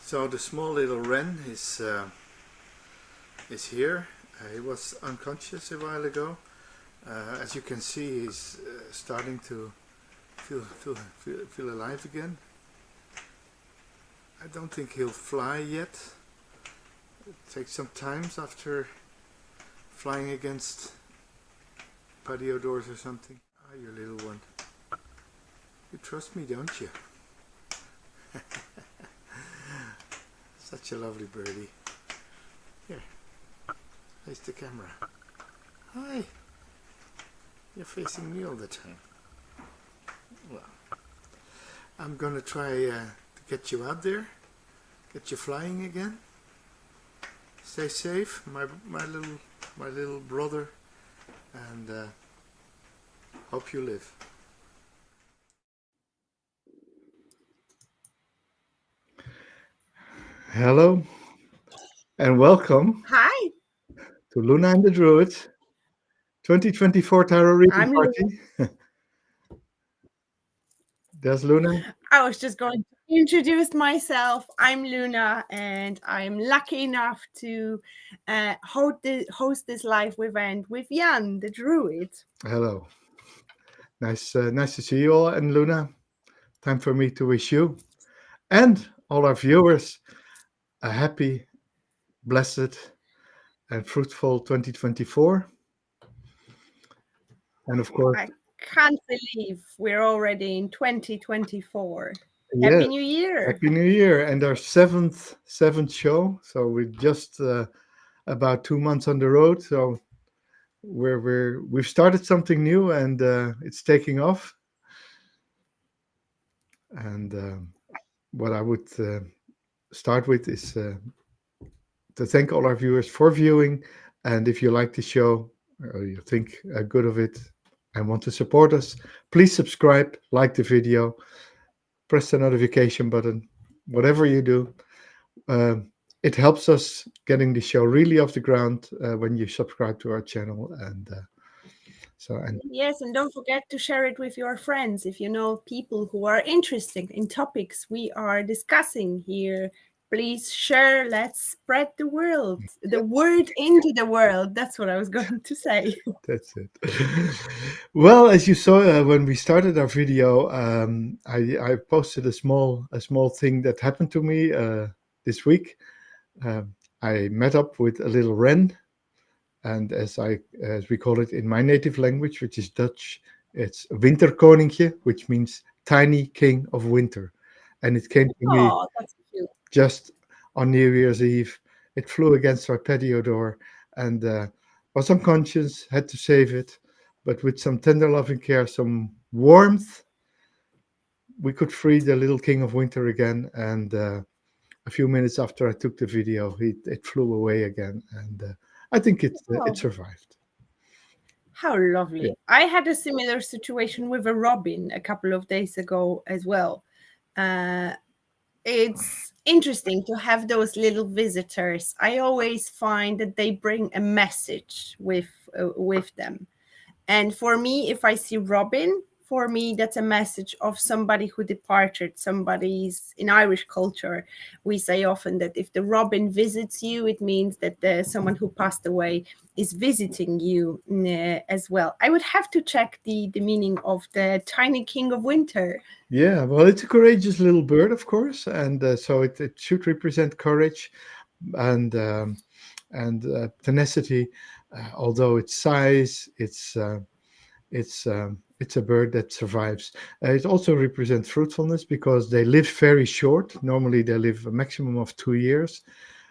So the small little wren is here. He was unconscious a while ago. As you can see, he's starting to feel alive again. I don't think he'll fly yet. It takes some time after flying against patio doors or something. Ah, you little one. You trust me, don't you? Such a lovely birdie. Here, face the camera. Hi. You're facing me all the time. Well, I'm gonna try to get you out there, get you flying again. Stay safe, my little brother, and hope you live. Hello, and welcome. Hi. To Luna and the Druid 2024 Tarot Reading I'm Party. There's Luna. I was just going to introduce myself. I'm Luna, and I'm lucky enough to host this live event with Jan, the Druid. Hello. Nice to see you all. And Luna, time for me to wish you and all our viewers a happy, blessed, and fruitful 2024. And of course, I can't believe we're already in 2024. yeah, Happy New Year. Happy New Year. And our seventh show. So we're just about 2 months on the road. So we've started something new, and it's taking off. And what I would start with is to thank all our viewers for viewing. And if you like the show or you think good of it and want to support us, please subscribe, like the video, press the notification button, whatever you do. It helps us getting the show really off the ground when you subscribe to our channel. And Yes, and don't forget to share it with your friends if you know people who are interested in topics we are discussing here. Please share. Let's spread the word into the world. That's what I was going to say. That's it. Well, as you saw when we started our video, I posted a small thing that happened to me this week. I met up with a little wren, and as we call it in my native language, which is Dutch, it's Winterkoninkje, which means tiny king of winter. And it came to me That's cute. just on New Year's Eve. It flew against our patio door and was unconscious, had to save it. But with some tender loving care, some warmth, we could free the little king of winter again. And a few minutes after I took the video, it flew away again. And I think it survived. How lovely. Yeah. I had a similar situation with a robin a couple of days ago as well. It's interesting to have those little visitors. I always find that they bring a message with them. And for me, if I see robin, for me, that's a message of somebody who departed. Somebody's in Irish culture. We say often that if the robin visits you, it means that someone who passed away is visiting you as well. I would have to check the meaning of the tiny king of winter. Yeah, well, it's a courageous little bird, of course, and so it should represent courage and tenacity. Although its size, it's a bird that survives. It also represents fruitfulness because they live very short. Normally, they live a maximum of 2 years.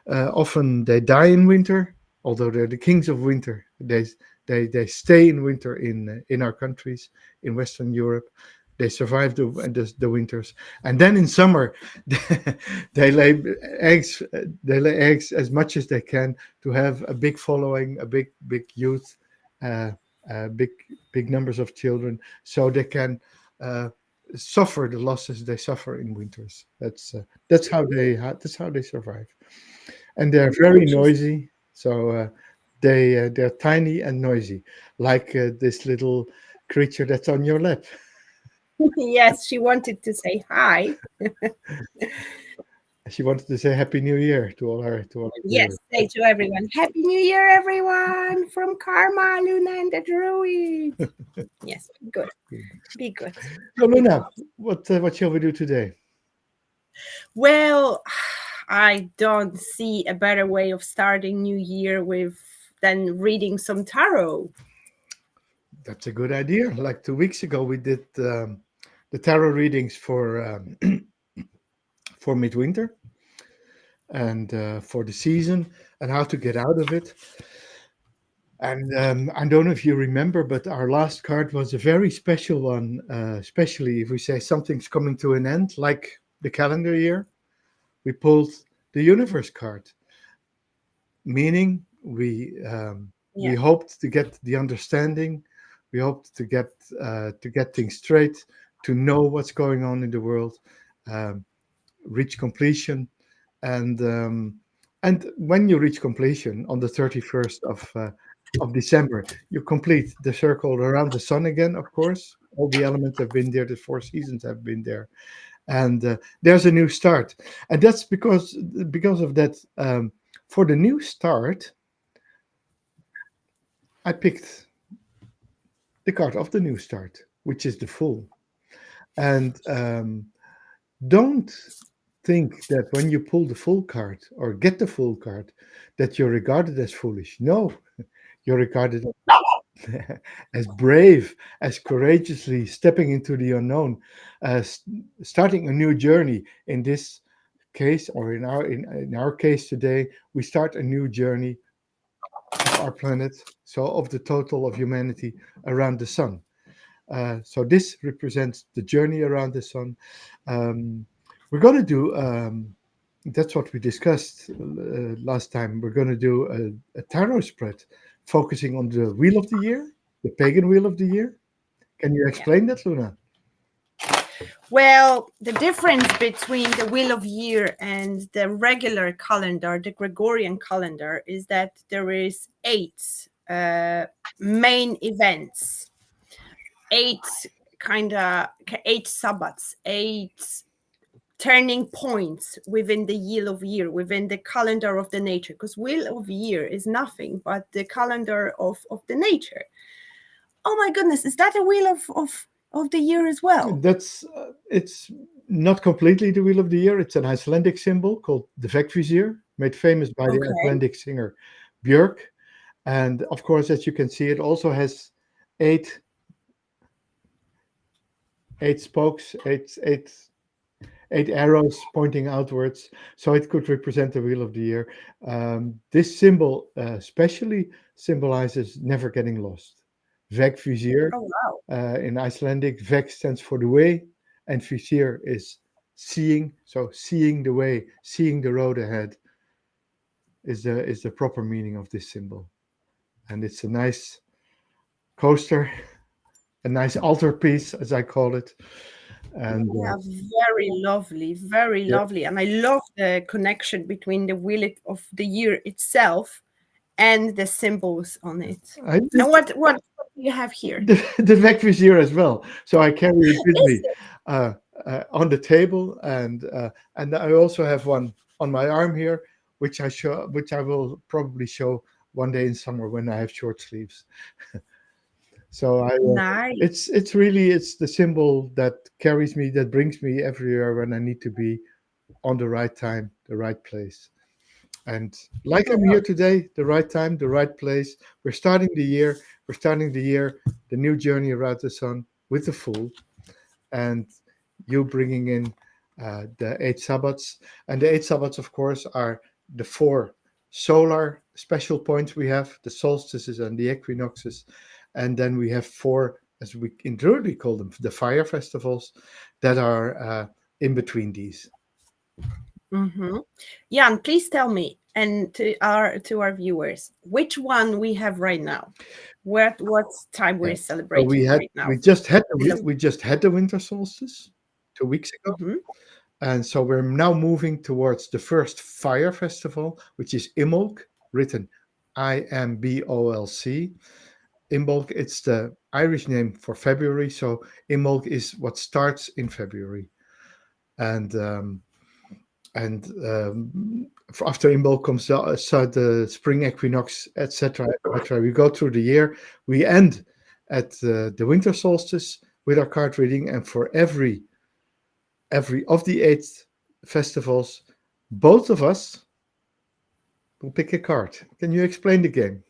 Often, they die in winter. Although they're the kings of winter, they stay in winter in our countries in Western Europe. They survive the winters, and then in summer, they lay eggs. They lay eggs as much as they can to have a big following, a big youth, big numbers of children, so they can suffer the losses they suffer in winters. That's how they survive, and they're very noisy. So they're tiny and noisy, like this little creature that's on your lap. Yes, she wanted to say hi. She wanted to say Happy New Year to all our Yes, viewers. say to everyone, Happy New Year, everyone, from Karma, Luna, and the Druid. Yes, be good. Be good. So Be Luna, good. what shall we do today? Well, I don't see a better way of starting New Year with than reading some tarot. That's a good idea. Like 2 weeks ago, we did the tarot readings for midwinter and for the season and how to get out of it. And I don't know if you remember, but our last card was a very special one, especially if we say something's coming to an end, like the calendar year. We pulled the universe card, meaning we Yeah. hoped to get the understanding, we hoped to get things straight, to know what's going on in the world, um, reach completion, and when you reach completion on the 31st of December, you complete the circle around the sun again. Of course, all the elements have been there, the four seasons have been there, and there's a new start, and that's because of that. For the new start, I picked the card of the new start, which is the Fool. And don't think that when you pull the Fool card or get the Fool card, that you're regarded as foolish. No, you're regarded as brave, as courageously stepping into the unknown, as starting a new journey. In this case, or in our case today, we start a new journey of our planet, so of the total of humanity around the sun. So this represents the journey around the sun. Um, we're going to do, that's what we discussed last time. We're going to do a tarot spread focusing on the wheel of the year, the pagan wheel of the year. Can you Yeah. explain that, Luna? Well, the difference between the Wheel of Year and the regular calendar, the Gregorian calendar, is that there is eight main events, eight eight sabbats, eight turning points within the Wheel of Year, within the calendar of the nature. Because Wheel of Year is nothing but the calendar of the nature. Oh my goodness, is that a wheel of the year as well? That's it's not completely the wheel of the year. It's an Icelandic symbol called the Vegvisir, made famous by the Okay. Icelandic singer Björk. And of course, as you can see, it also has eight eight spokes, eight arrows pointing outwards. So it could represent the wheel of the year. This symbol especially symbolizes never getting lost. Vegvisir Oh wow. in Icelandic, Veg stands for the way, and Visir is seeing. So seeing the way, seeing the road ahead is the proper meaning of this symbol. And it's a nice coaster, a nice altarpiece, as I call it. And Yeah, very lovely, very yeah, lovely. And I love the connection between the wheel of the year itself and the symbols on it. I And what do you have here? the Vectris here as well. So I carry it with Is me it? uh, on the table, and I also have one on my arm here, which I will probably show one day in summer when I have short sleeves. So Nice. it's the symbol that carries me, that brings me everywhere when I need to be on the right time, the right place. And like Oh, I'm wow. here today, the right time, the right place. We're starting the year. We're starting the year, the new journey around the sun with the Fool, and you bringing in the eight Sabbats. And the eight Sabbats, of course, are the four solar special points we have: the solstices and the equinoxes, and then we have four, as we in Druid we call them, the fire festivals, that are in between these. Mm-hmm. Jan, please tell me and to our viewers which one we have right now. What time Yeah. we're So celebrating right now? we just had the winter solstice 2 weeks ago, Mm-hmm. and so we're now moving towards the first fire festival, which is Imbolc, written Imbolc. Imbolc, it's the Irish name for February, so Imbolc is what starts in February, and and after Imbolc comes out the spring equinox, etc., etc. We go through the year. We end at the winter solstice with our card reading, and for every of the 8 festivals, both of us will pick a card. Can you explain the game?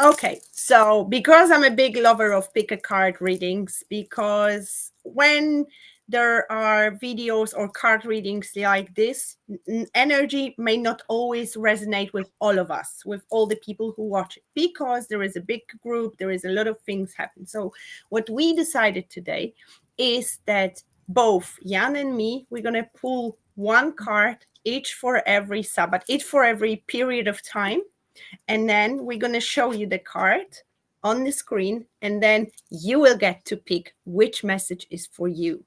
Okay, so because I'm a big lover of pick a card readings, because when there are videos or card readings like this, energy may not always resonate with all of us, with all the people who watch it, because there is a big group, there is a lot of things happen. So what we decided today is that both Jan and me, we're going to pull one card each for every Sabbath, each for every period of time. And then we're going to show you the card on the screen, and then you will get to pick which message is for you.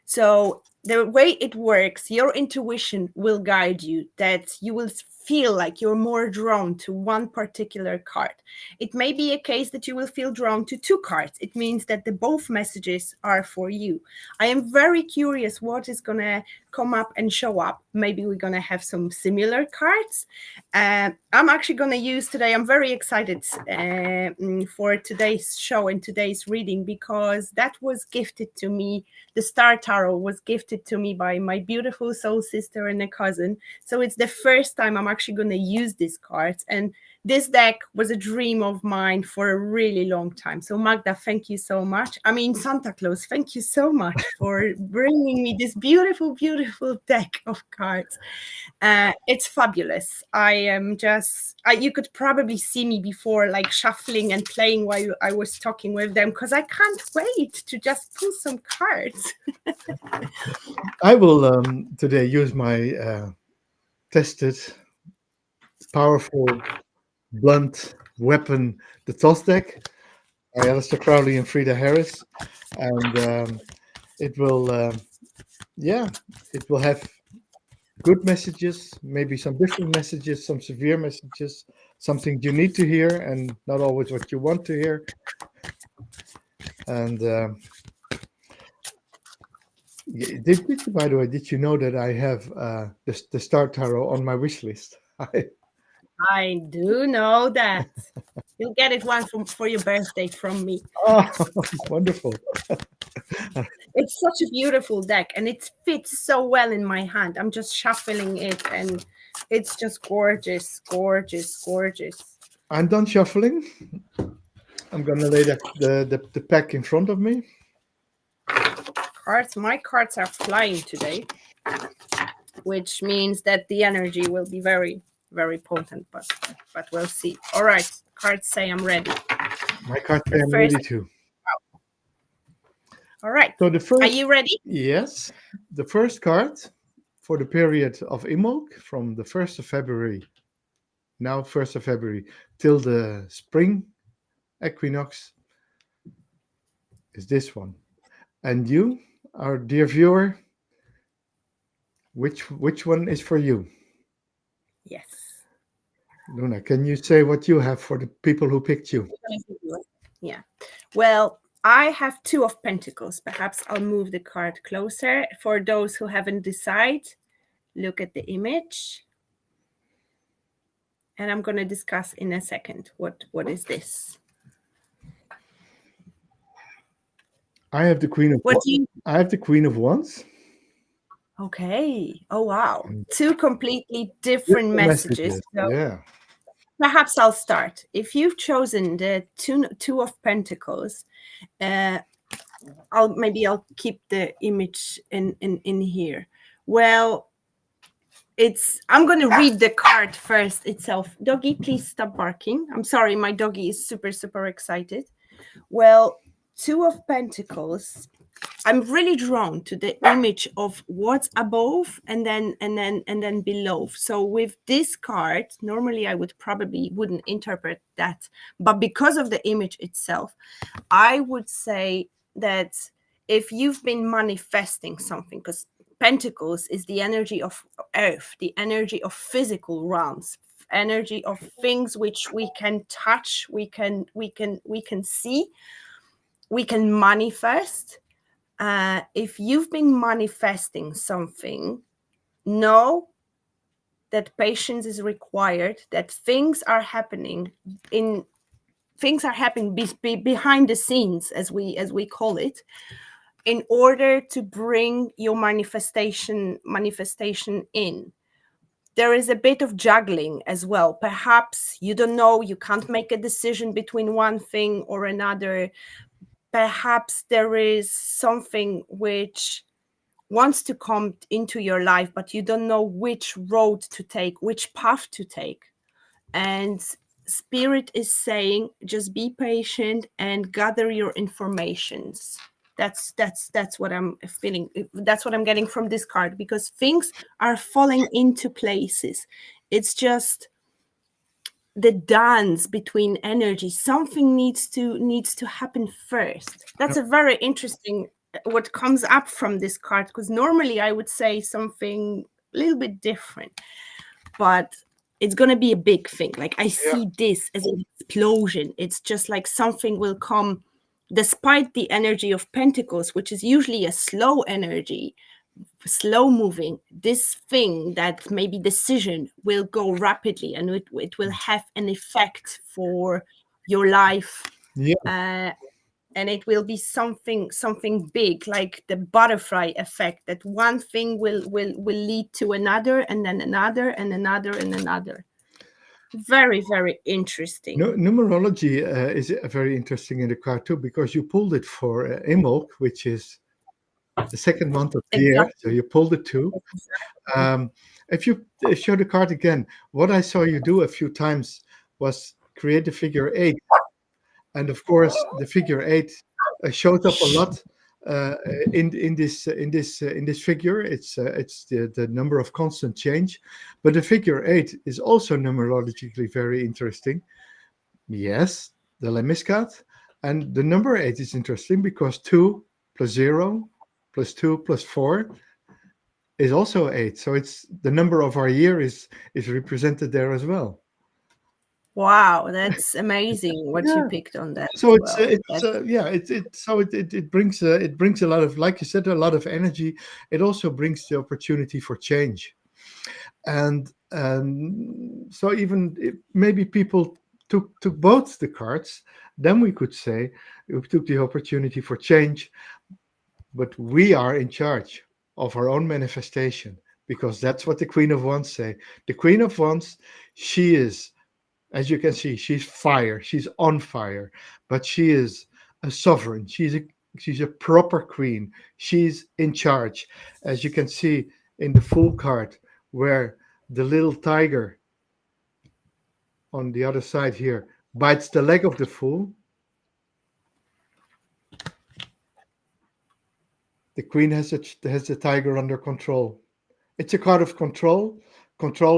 So the way it works, your intuition will guide you, that you will feel like you're more drawn to one particular card. It may be a case that you will feel drawn to 2 cards. It means that the both messages are for you. I am very curious what is going to come up and show up. Maybe we're going to have some similar cards. I'm actually going to use today, I'm very excited for today's show and today's reading, because that was gifted to me. The Star Tarot was gifted to me by my beautiful soul sister and a cousin. So it's the first time I'm actually going to use these cards. And this deck was a dream of mine for a really long time. So Magda, thank you so much. I mean, Santa Claus, thank you so much for bringing me this beautiful, beautiful deck of cards. It's fabulous. I am just, you could probably see me before, like shuffling and playing while I was talking with them, because I can't wait to just pull some cards. I will today use my tested, powerful, blunt weapon, the Toss deck, by Aleister Crowley and Frida Harris, and it will, it will have good messages, maybe some different messages, some severe messages, something you need to hear, and not always what you want to hear. And by the way, did you know that I have the Star Tarot on my wish list? I do know that. You'll get it one for your birthday from me. Oh, wonderful. It's such a beautiful deck, and it fits so well in my hand. I'm just shuffling it, and it's just gorgeous, gorgeous, gorgeous. I'm done shuffling. I'm going to lay the pack in front of me. Cards, my cards are flying today, which means that the energy will be very, very potent, but we'll see. All right, cards say I'm ready. My cards say I'm ready too. All right. So the first, are you ready? Yes. The first card for the period of Imbolc from the 1st of February, now 1st of February, till the spring equinox is this one. And you, our dear viewer, which one is for you? Yes. Luna, can you say what you have for the people who picked you? Yeah. Well, I have 2 of Pentacles. Perhaps I'll move the card closer. For those who haven't decided, look at the image. And I'm going to discuss in a second what is this. I have the Queen of I have the Queen of Wands. Okay. Oh, wow. 2 completely different messages. So yeah. Perhaps I'll start. If you've chosen the two of Pentacles, I'll keep the image in here. Well, I'm going to read the card first itself. Doggy, please stop barking. I'm sorry, my doggy is super, super excited. Well, 2 of Pentacles, I'm really drawn to the image of what's above and then below. So with this card, normally I wouldn't interpret that, but because of the image itself, I would say that if you've been manifesting something, because Pentacles is the energy of earth, the energy of physical realms, energy of things which we can touch, we can see, we can manifest. If you've been manifesting something, know that patience is required, that things are happening behind the scenes, as we call it, in order to bring your manifestation in. There is a bit of juggling as well. Perhaps you don't know, you can't make a decision between one thing or another. Perhaps there is something which wants to come into your life, but you don't know which road to take, which path to take. And Spirit is saying, just be patient and gather your informations. That's what I'm feeling. That's what I'm getting from this card, because things are falling into places. It's just the dance between energy. Something needs to happen first. That's a very interesting what comes up from this card, because normally I would say something a little bit different, but it's going to be a big thing. Like I see this as an explosion. It's just like something will come, despite the energy of Pentacles, which is usually a slow energy, slow moving. This thing that maybe decision will go rapidly, and it will have an effect for your life. And it will be something big, like the butterfly effect, that one thing will lead to another, and then another, and another, and another. Very, very interesting. Numerology is very interesting in the card too, because you pulled it for Imbolc, which is the second month of the year. So you pulled it too. If you show the card again, what I saw you do a few times was create the figure 8. And of course, the figure 8 shows up a lot in this figure. It's the number of constant change, but the figure 8 is also numerologically very interesting. Yes, the Lemniscat, and the number 8 is interesting because 2 plus 0 plus 2 plus 4 is also 8. So it's the number of our year is represented there as well. Wow, that's amazing what you picked on that. So it brings a lot of, like you said, a lot of energy. It also brings the opportunity for change, and so even if maybe people took both the cards, then we could say we took the opportunity for change, but we are in charge of our own manifestation, because that's what the Queen of Wands say. The Queen of Wands, she is, as you can see, she's fire. She's on fire, but she is a sovereign. She's a proper queen. She's in charge, as you can see in the Fool card, where the little tiger on the other side here bites the leg of the Fool. The queen has the tiger under control. It's a card of control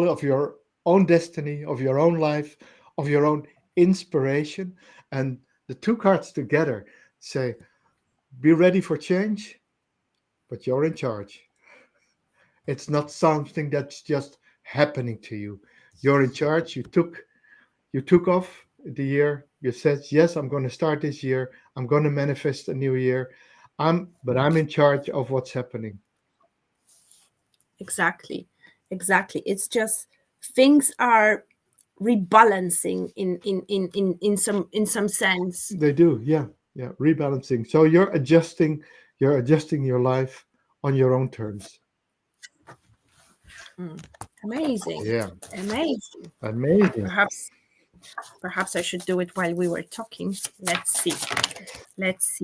of your own destiny, of your own life, of your own inspiration. And the two cards together say, be ready for change, but you're in charge. It's not something that's just happening to you. You're in charge. You took off the year. You said, yes, I'm going to start this year. I'm going to manifest a new year. But I'm in charge of what's happening. Exactly. It's just things are rebalancing in some sense. They do, yeah, rebalancing. So you're adjusting your life on your own terms. Amazing. Yeah, amazing. Perhaps I should do it while we were talking. Let's see. Let's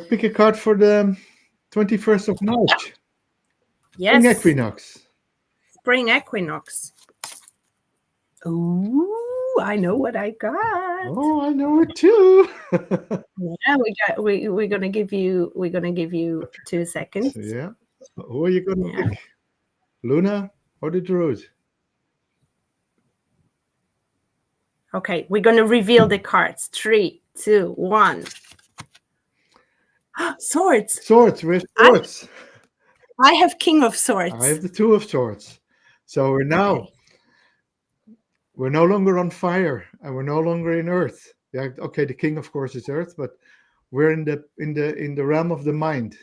pick a card for the 21st of March. Yes. Spring equinox. Ooh, I know what I got. Oh, I know it too. Yeah, we're gonna give you 2 seconds. Yeah. Who are you gonna pick? Luna or the Druid? Okay, we're gonna reveal the cards. 3, 2, 1. Swords. With swords. I have King of Swords. I have the Two of Swords. So we're now we're no longer on fire, and we're no longer in earth. Yeah, okay, the king of course is earth, but we're in the realm of the mind,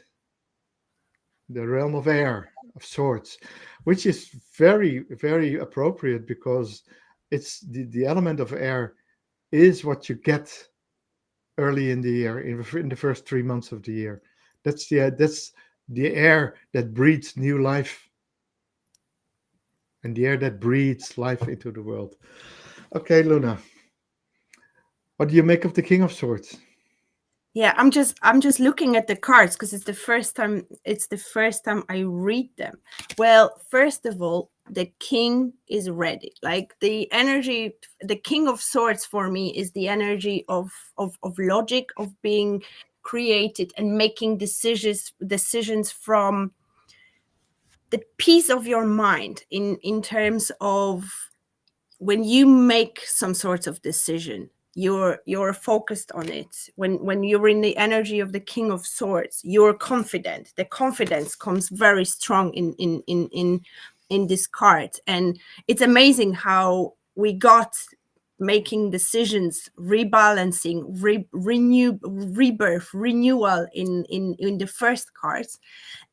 the realm of air, of swords. which is very, very appropriate because it's the element of air is what you get early in the year, in the first 3 months of the year. That's the air that breathes new life, and the air that breathes life into the world. Okay, Luna, what do you make of the King of Swords? Yeah, I'm just looking at the cards because it's the first time I read them. Well, first of all, the king is ready. Like the energy, the King of Swords for me is the energy of logic, of being created and making decisions from the peace of your mind, in terms of when you make some sort of decision, you're focused on it. When you're in the energy of the King of Swords, you're confident. The confidence comes very strong in this card, and it's amazing how we got making decisions, rebalancing, rebirth, renewal in the first cards.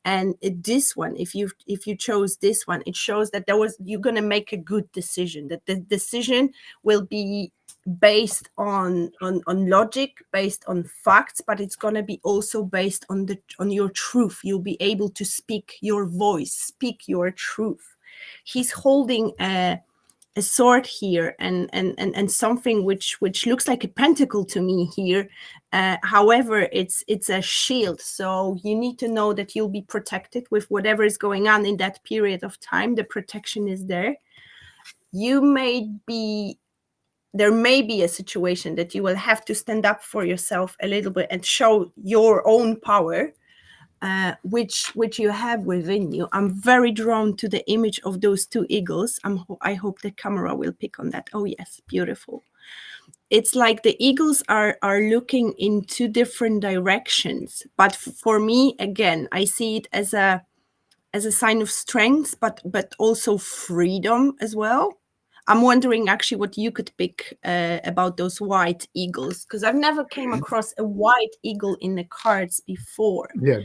And this one, if you chose this one, it shows that you're going to make a good decision, that the decision will be based on logic, based on facts, but it's going to be also based on your truth. You'll be able to speak your voice, speak your truth. He's holding a sword here, and something which looks like a pentacle to me here. However, it's a shield, so you need to know that you'll be protected with whatever is going on in that period of time. The protection is there. There may be a situation that you will have to stand up for yourself a little bit and show your own power, which you have within you. I'm very drawn to the image of those two eagles. I hope the camera will pick on that. Oh yes, beautiful. It's like the eagles are looking in two different directions, but for me, again, I see it as a sign of strength, but also freedom as well. I'm wondering actually what you could pick about those white eagles, because I've never came across a white eagle in the cards before. Yeah,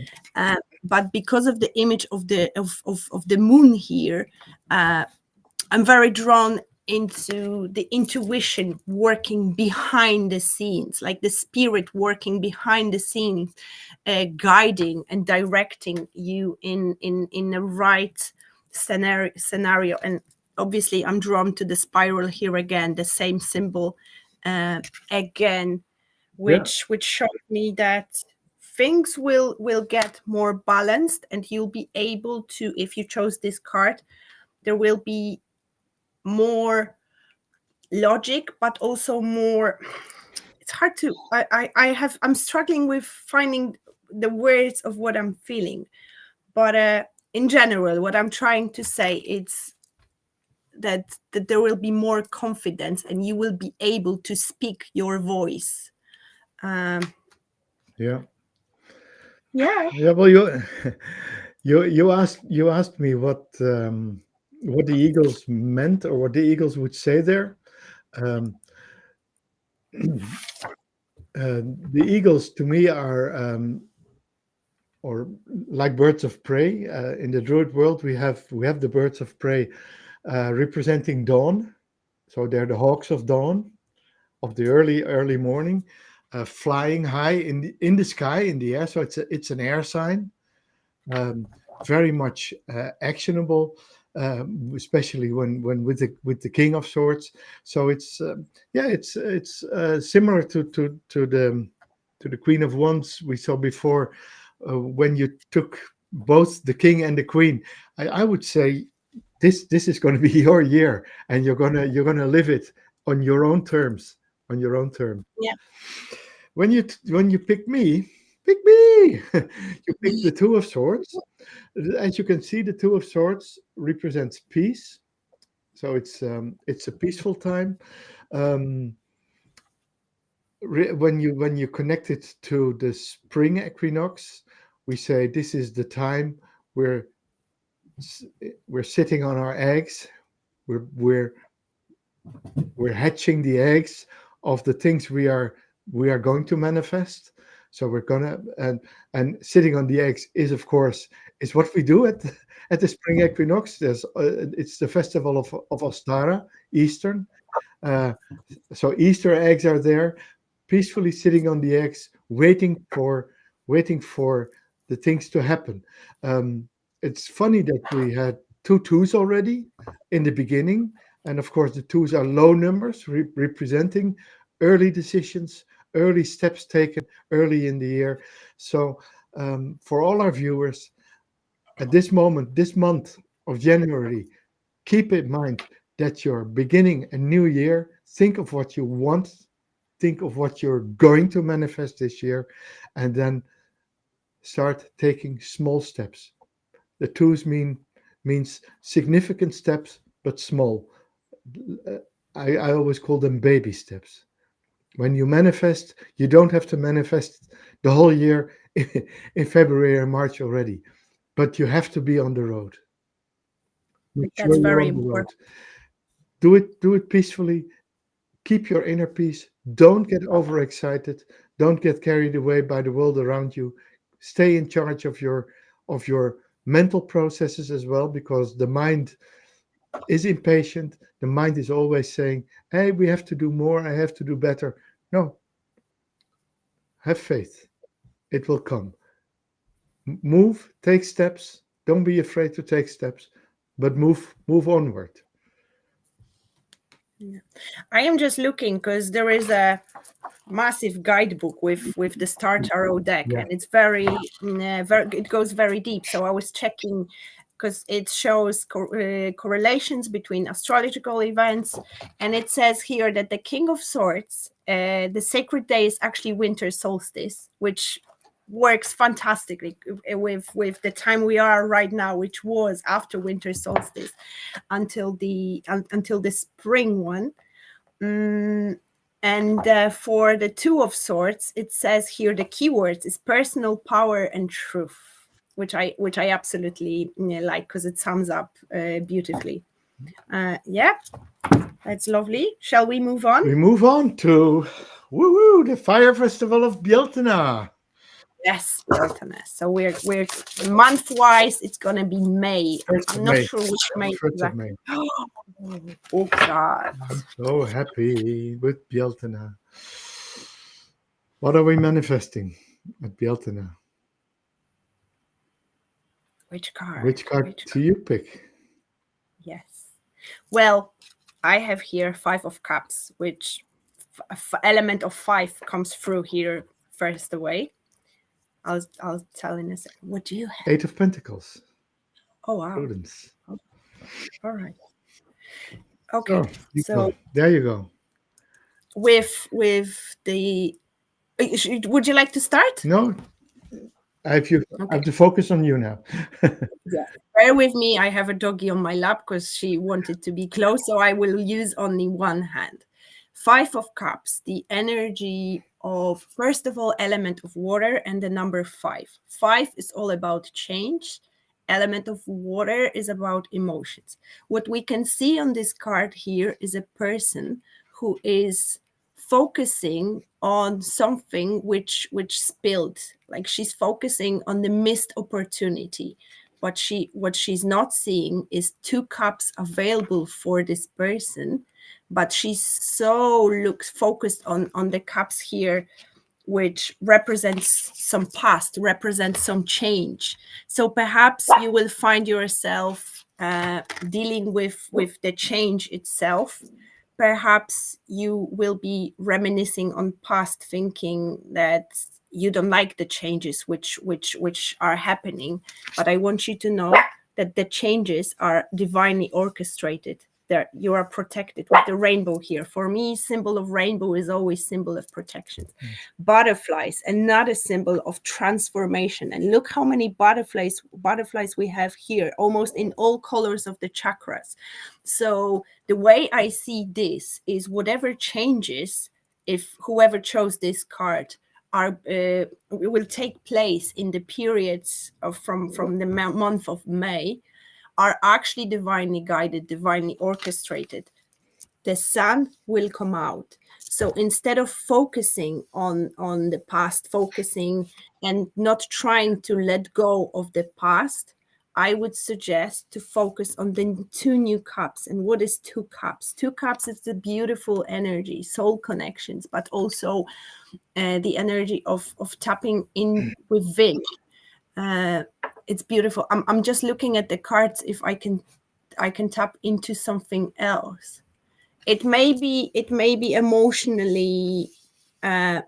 But because of the image of the moon here, I'm very drawn into the intuition working behind the scenes, like the spirit working behind the scenes, guiding and directing you in the right scenario. And obviously, I'm drawn to the spiral here again, the same symbol again, yeah, which showed me that things will get more balanced, and you'll be able to, if you chose this card, there will be more logic, but also more, it's hard to, I'm struggling with finding the words of what I'm feeling. But in general, what I'm trying to say is that there will be more confidence, and you will be able to speak your voice. um yeah, yeah. yeah. Well, you asked me what the eagles meant or what the eagles would say there. Um, the eagles to me are or like birds of prey. In the Druid world, we have the birds of prey representing dawn. So they're the hawks of dawn, of the early morning, flying high in the sky, in the air. So it's an air sign, um, very much actionable, especially when with the King of Swords. So it's yeah, it's similar to the Queen of Wands we saw before, when you took both the King and the Queen. I would say this is going to be your year, and you're gonna live it on your own terms, on your own term. Yeah. When you pick me, you pick the Two of Swords. As you can see, the Two of Swords represents peace, so it's a peaceful time. Um, when you connect it to the spring equinox, we say this is the time where we're sitting on our eggs. We're we're hatching the eggs of the things we are going to manifest. So we're gonna, and sitting on the eggs is, of course, is what we do at the spring equinox, it's the festival of Ostara, Eastern. Uh, so Easter eggs are there, peacefully sitting on the eggs, waiting for the things to happen. Um, it's funny that we had two twos already in the beginning, and of course the twos are low numbers, representing early decisions, early steps taken early in the year. So for all our viewers, at this moment, this month of January, keep in mind that you're beginning a new year. Think of what you want, think of what you're going to manifest this year, and then start taking small steps. The twos means significant steps, but small. Uh, I always call them baby steps. When you manifest, you don't have to manifest the whole year in February or March already, but you have to be on the road. Make That's sure you're very on the important. road. Do it peacefully. Keep your inner peace. Don't get overexcited. Don't get carried away by the world around you. Stay in charge of your mental processes as well, because the mind is impatient. The mind is always saying, "Hey, we have to do more. I have to do better." No, have faith. It will come. Move, take steps. Don't be afraid to take steps, but move onward. I am just looking because there is a massive guidebook with the Star Tarot deck, Yeah. and it's very it goes very deep. So I was checking because it shows correlations between astrological events, and it says here that the King of Swords, the sacred day is actually winter solstice, which works fantastically with the time we are right now, which was after winter solstice until the spring one. And for the Two of Swords, it says here the keywords is personal power and truth, which I absolutely like because it sums up beautifully. Yeah, that's lovely. Shall we move on? We move on to woo the Fire Festival of Bjeltena. Yes, Beltane. So we're month wise. It's gonna be May. First of I'm not May. sure which May First of exactly. May. Oh God, I'm so happy with Bjeltena. What are we manifesting at Bjeltena? which card? Which card Which do you pick? Yes. Well, I have here Five of Cups, which element of five comes through here first away. I'll tell in a second. What do you have? Eight of Pentacles. Oh wow. Prudence. All right. So Okay. you So go. There you go. with the would you like to start? No, I Okay. have to focus on you now. Yeah. Bear with me. I have a doggy on my lap because she wanted to be close, so I will use only one hand. Five of Cups, the energy of, first of all, element of water and the number five. Five is all about change. Element of water is about emotions. What we can see on this card here is a person who is focusing on something which spilled, like she's focusing on the missed opportunity. What she's not seeing is two cups available for this person, but she's so looks focused on the cups here, which represents some past, represents some change. So perhaps you will find yourself dealing with the change itself. Perhaps you will be reminiscing on past, thinking that you don't like the changes which are happening. But I want you to know that the changes are divinely orchestrated. There, you are protected with the rainbow here. For me, symbol of rainbow is always symbol of protection. Butterflies, another symbol of transformation. And look how many butterflies we have here, almost in all colors of the chakras. So the way I see this is whatever changes, if whoever chose this card are will take place in the periods of from the month of May, are actually divinely guided, divinely orchestrated. The sun will come out. So instead of focusing on the past, focusing and not trying to let go of the past, I would suggest to focus on the two new cups. And what is two cups? Two cups is the beautiful energy, soul connections, but also the energy of tapping in within. Uh, it's beautiful. I'm just looking at the cards if I can tap into something else. It may be emotionally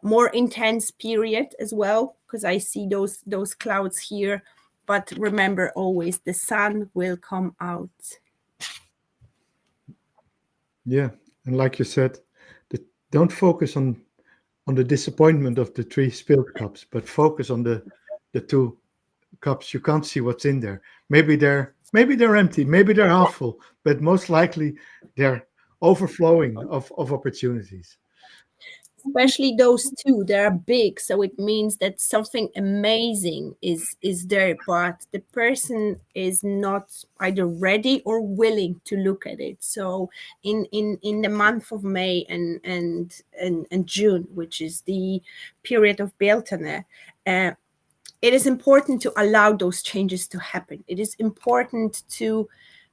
more intense period as well, because I see those clouds here. But remember, always the sun will come out. Yeah, and like you said, the, don't focus on the disappointment of the three spilled cups, but focus on the two cups. You can't see what's in there. Maybe they're empty, maybe they're half full, but most likely they're overflowing of opportunities. Especially those two, they are big, so it means that something amazing is there, but the person is not either ready or willing to look at it. So in the month of May and June, which is the period of Beltane, uh, it is important to allow those changes to happen. It is important to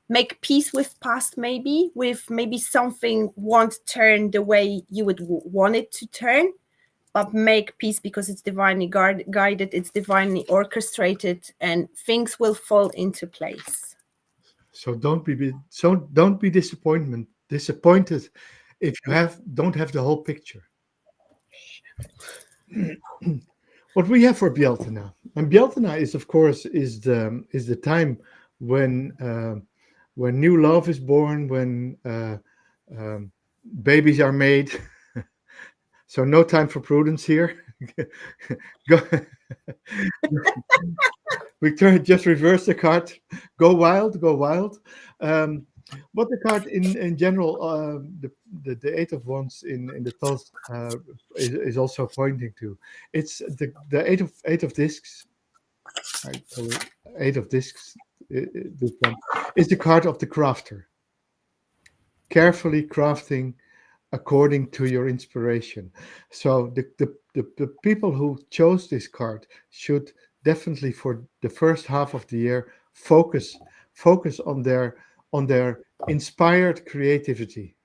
make peace with past, maybe with maybe something won't turn the way you would want it to turn, but make peace because it's divinely guided, it's divinely orchestrated, and things will fall into place. So don't be disappointed if you don't have the whole picture. What we have for Bieltana, and Bieltana is of course is the time when when new love is born, when um, babies are made. So no time for prudence here. Go, just reverse the card. Go wild, go wild. Um, what the card in general, the Eight of Wands in the 12th is also pointing to. It's the Eight of Discs. I call it Eight of Discs. This one is the card of the crafter, carefully crafting according to your inspiration. So the people who chose this card should definitely for the first half of the year focus on their inspired creativity,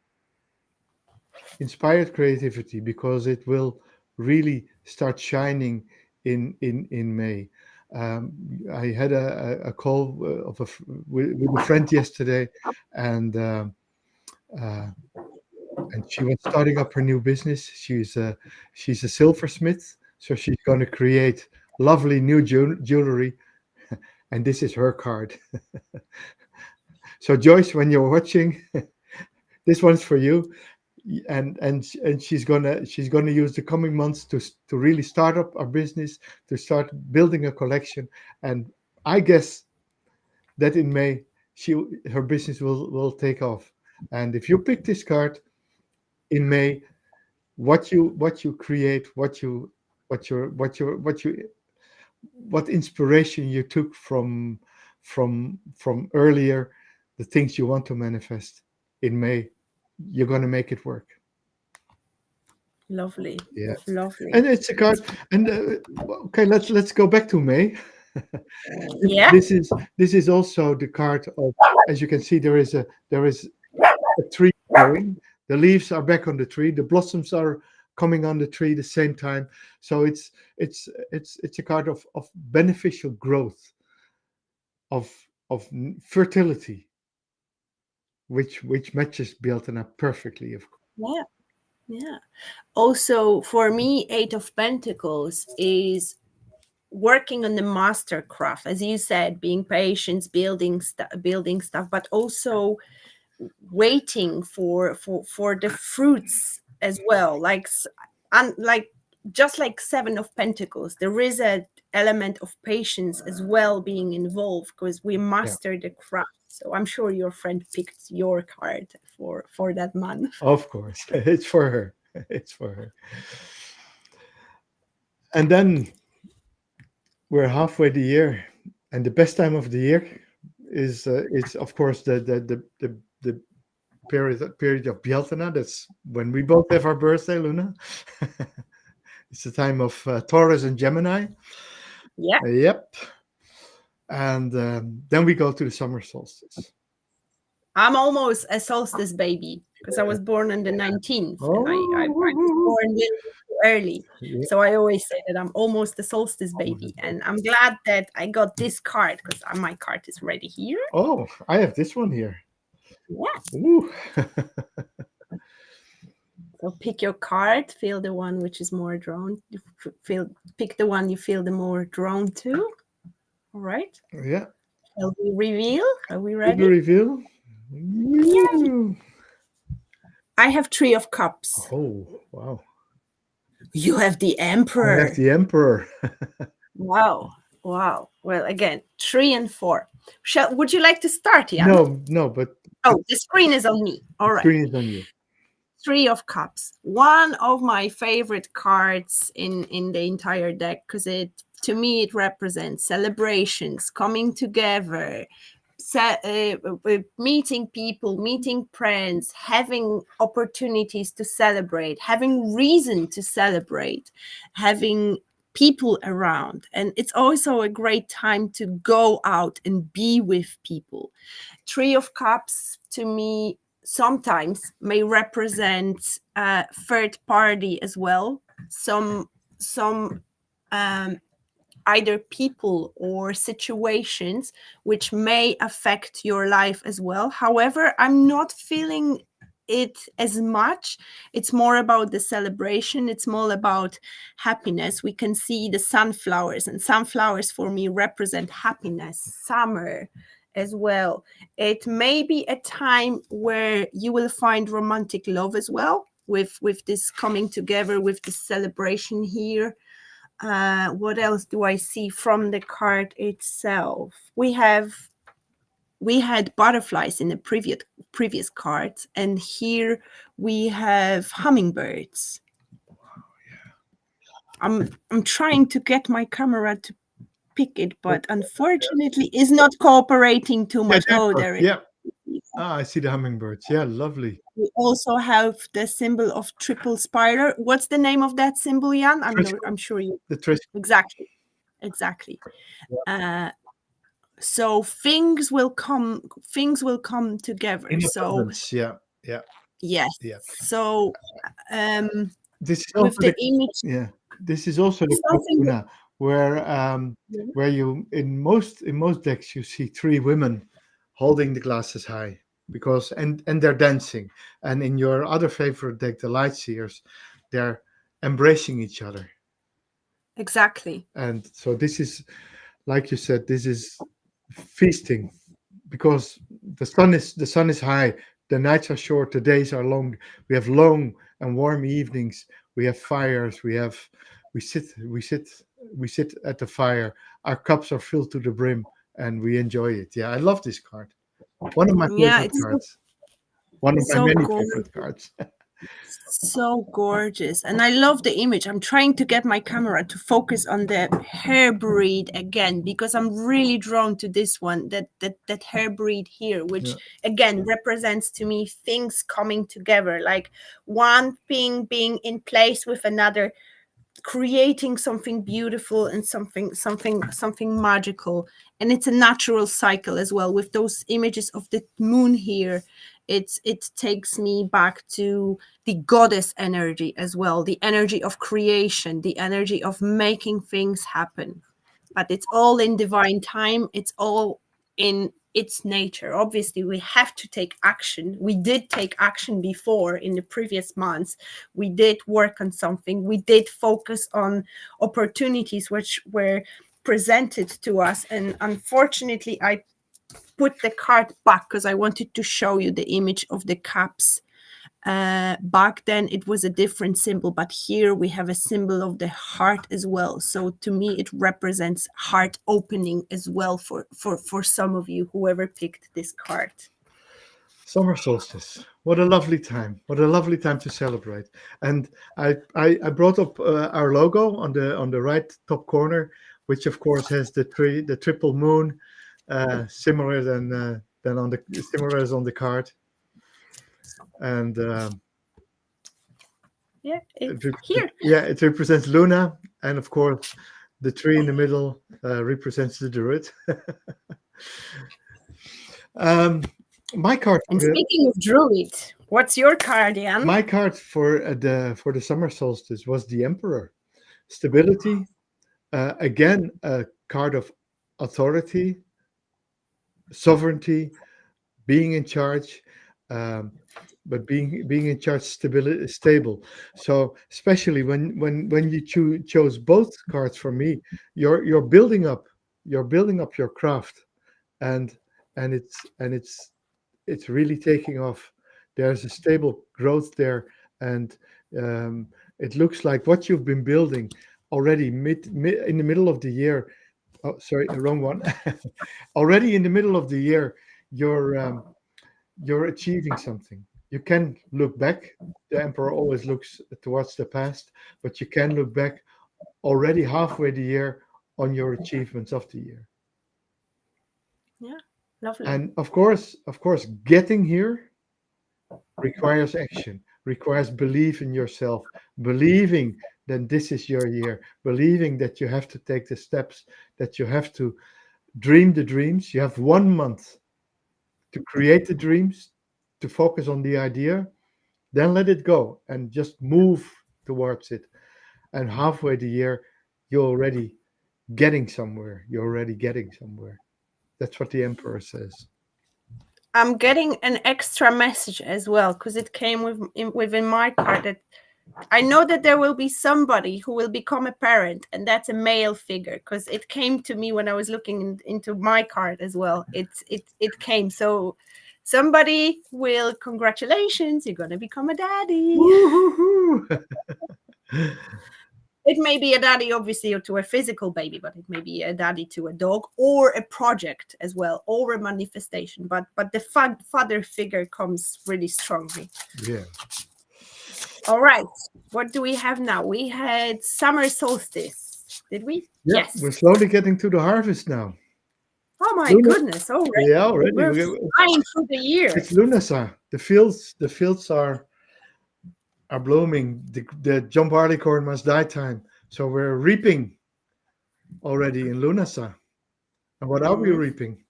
because it will really start shining in May. Um, I had a call with a friend yesterday, and uh, she was starting up her new business. She's a silversmith, so she's going to create lovely new jewelry, and this is her card. So Joyce, when you're watching, this one's for you, and she's gonna use the coming months to really start up our business, to start building a collection, and I guess that in May she her business will take off. And if you pick this card in May, what you create, what inspiration you took from earlier, the things you want to manifest in May, you're going to make it work. Lovely, Yeah, lovely. and it's a card. And okay, let's go back to May. Yeah. This is also the card of, as you can see, there is a tree growing. The leaves are back on the tree. The blossoms are coming on the tree the same time. So it's a card of beneficial growth, of fertility, which matches Beltana perfectly, of course. Yeah. Yeah. Also, for me, Eight of Pentacles is working on the master craft, as you said, being patient, building stuff, but also waiting for the fruits as well. Like just like Seven of Pentacles, there is a element of patience as well being involved, because we Yeah, master the craft. So I'm sure your friend picked your card for that month. of course. It's for her. It's for her. And then we're halfway the year, and the best time of the year is of course the period of Beltana. That's when we both have our birthday, Luna. It's the time of Taurus and Gemini. Yeah. Yep. And then we go to the summer solstice. I'm almost a solstice baby because I was born on the 19th and I was Oh, born a little bit too early. yeah. So I always say that I'm almost a solstice baby. And I'm glad that I got this card because my card is ready here. Oh, I have this one here. Yeah. Ooh. So pick your card, feel the one which is more drawn. Pick the one you feel the more drawn to. All right. Yeah. Shall we reveal? Are we The ready? reveal. Yay. I have 3 of Cups. Oh, wow. You have the I Emperor. have the Emperor. Wow. Wow. Well, again, 3 and 4. Would you like to start, Jan? No, but Oh, the screen is on me. All right. screen is on you. 3 of Cups. One of my favorite cards in the entire deck because to me it represents celebrations, coming together, meeting people, meeting friends, having opportunities to celebrate, having reason to celebrate, having people around. And it's also a great time to go out and be with people. 3 of Cups to me sometimes may represent a third party as well. Some either people or situations which may affect your life as well. However, I'm not feeling it as much. It's more about the celebration. It's more about happiness. We can see the sunflowers, and sunflowers for me represent happiness, summer as well. It may be a time where you will find romantic love as well with this coming together, with this celebration here. What else do I see from the card itself? We had butterflies in the previous cards, and here we have hummingbirds. I'm trying to get my camera to pick it, but unfortunately is not cooperating too much. Yeah, Oh, there it yeah. is. I see the hummingbirds. Yeah, lovely. We also have the symbol of triple spiral. What's the name of that symbol, Jan? I'm sure you The Triskel. exactly. So things will come together. In So abundance. Yeah. yes. Yeah. So This is with also the image, yeah. This is also the something that, Luna, where you in most decks you see 3 women holding the glasses high because and they're dancing, and in your other favorite deck, the Light Seers, they're embracing each other. exactly. And so this is, like you said, this is feasting because the sun is high, the nights are short, the days are long. We have long and warm evenings. We have fires. We sit at the fire. Our cups are filled to the brim, and we enjoy it. Yeah, I love this card. One of my Yeah, favorite it's cards. One of my so many gorgeous. favorite cards. So gorgeous. And I love the image. I'm trying to get my camera to focus on the hair breed again because I'm really drawn to this one, that hair breed here, which again represents to me things coming together, like one thing being in place with another, creating something beautiful and something magical. And it's a natural cycle as well. With those images of the moon here, it takes me back to the goddess energy as well, the energy of creation, the energy of making things happen. But it's all in divine time. It's all in its nature. Obviously, we have to take action. We did take action before in the previous months. We did work on something. We did focus on opportunities which were presented to us. And unfortunately, I put the card back because I wanted to show you the image of the cups. Back then it was a different symbol, but here we have a symbol of the heart as well. So to me it represents heart opening as well for some of you, whoever picked this card. Summer solstice. What a lovely time. What a lovely time to celebrate. And I brought up our logo on the right top corner, which of course has the triple moon, similar than on the similar as on the card. And Yeah, it's it here. yeah, it represents Luna, and of course The tree in the middle represents the Druid. My card. And speaking of Druid, what's your card, Jan? My card for the summer solstice was the Emperor. Stability. Again, a card of authority, sovereignty, being in charge, um, but being in charge, stability, stable. So especially when you chose both cards for me, you're building up, your craft, and it's really taking off. There's a stable growth there, and um, it looks like what you've been building already mid in the middle of the year. Oh, sorry, wrong one. Already in the middle of the year, you're you're achieving something. You can look back. The emperor always looks towards the past, but you can look back already halfway the year on your achievements of the year. Yeah, lovely. And of course, getting here requires action, requires belief in yourself, believing that this is your year, believing that you have to take the steps, that you have to dream the dreams. You have 1 month to create the dreams, to focus on the idea, then let it go and just move towards it. And halfway the year, you're already getting somewhere. You're already getting somewhere. That's what the emperor says. I'm getting an extra message as well because it came within my card that I know that there will be somebody who will become a parent, and that's a male figure because it came to me when I was looking into my card as well. It came. So somebody will, congratulations, you're gonna become a daddy. Woo-hoo-hoo. It may be a daddy, obviously, to a physical baby, but it may be a daddy to a dog or a project as well, or a manifestation. But the father figure comes really strongly. Yeah. All right. What do we have now? We had summer solstice. Did we? Yeah, Yes. we're slowly getting to the harvest now. Oh my Luna- goodness! Already. Yeah, already. We're flying through the year. It's Lunasa. The fields are blooming. The John Barleycorn must die time. So we're reaping already in Lunasa. And what are we reaping?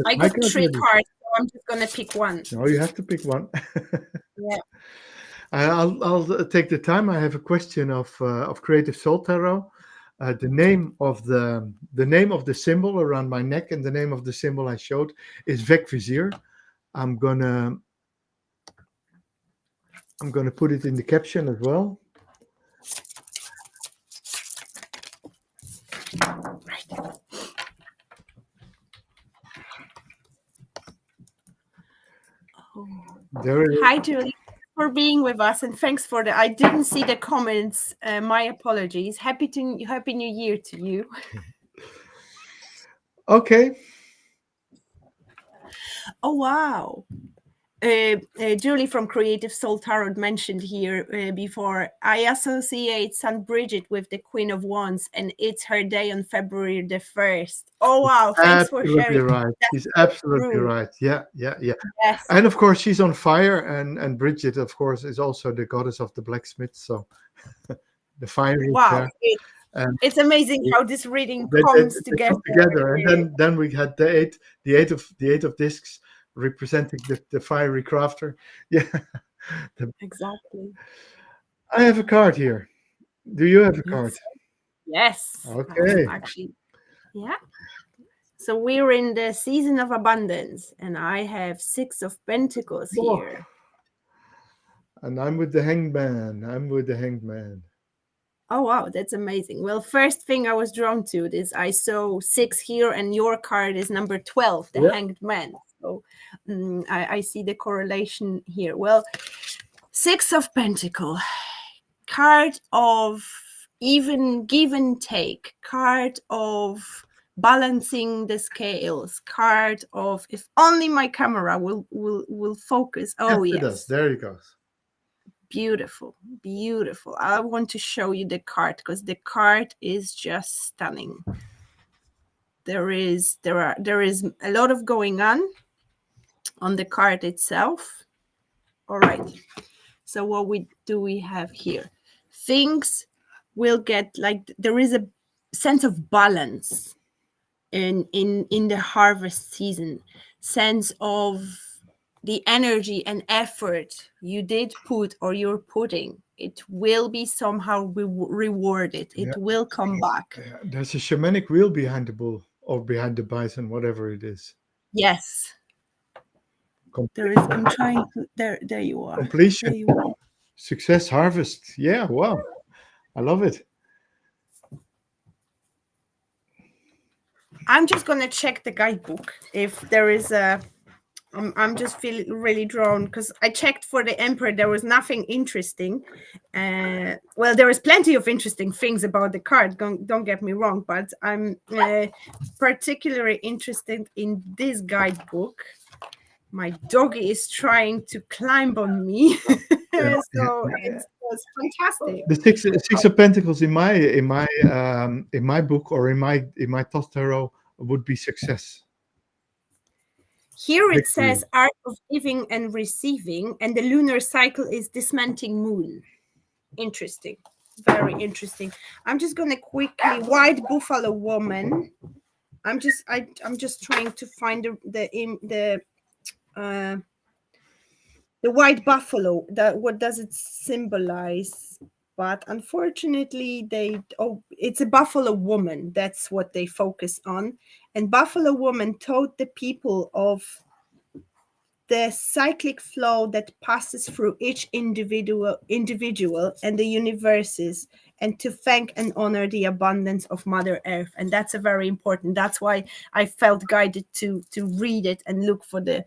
I got 3 cards, so I'm just gonna pick one. No, you have to pick one. Yeah. I'll take the time. I have a question of Creative Soul Tarot. The name of the symbol around my neck and the name of the symbol I showed is Vec Vizier. I'm gonna put it in the caption as well. Right. Hi, Julie, for being with us, and thanks for the. I didn't see the comments. My apologies. Happy New Year to you. Okay. Oh wow. Julie from Creative Soul Tarot mentioned here before, I associate St. Bridget with the Queen of Wands, and it's her day on February the 1st. Oh, wow. Thanks for sharing. Right. She's absolutely true. right. Yeah. Yes. And of course, she's on fire. And Bridget, of course, is also the goddess of the blacksmith. So the fire is Wow. there. It's amazing how this reading comes together. And then we had the eight of discs representing the fiery crafter. Yeah. Exactly. I have a card here. Do you have a card? Yes. Okay. Actually, yeah. So we're in the season of abundance, and I have 6 of Pentacles here. And I'm with the Hanged Man. Oh, wow, that's amazing. Well, first thing I was drawn to is I saw 6 here, and your card is number 12, the Hanged Man. So I see the correlation here. Well, 6 of Pentacles, card of even give and take, card of balancing the scales, card of if only my camera will focus. Oh, yes. It does. There it goes. Beautiful. I want to show you the card because the card is just stunning. There is a lot of going on the card itself. All right. So what we have here? things will get like there is a sense of balance in the harvest season, sense of the energy and effort you did put or you're putting, it will be somehow rewarded. It Yeah. will come back. Yeah. There's a shamanic wheel behind the bull or behind the bison, whatever it is. Yes, Com- there is. I'm trying to. There you are. completion, There you are. success, harvest. Yeah, wow. I love it. I'm just gonna check the guidebook if there is a. I'm just feeling really drawn because I checked for the emperor. There was nothing interesting. Well, there is plenty of interesting things about the card. Don't get me wrong, but I'm particularly interested in this guidebook. My doggy is trying to climb on me, Yeah, yeah, so yeah. it's fantastic. The six of pentacles in my book or in my Thoth tarot would be success, Here it victory. says art of giving and receiving, and the lunar cycle is dismantling moon. Interesting. Very interesting. I'm just gonna quickly white buffalo woman. I'm just trying to find uh the white buffalo. That what does it symbolize? But unfortunately, it's a buffalo woman. That's what they focus on. And buffalo woman told the people of the cyclic flow that passes through each individual and the universes, and to thank and honor the abundance of Mother Earth. And that's a very important. That's why I felt guided to read it and look for the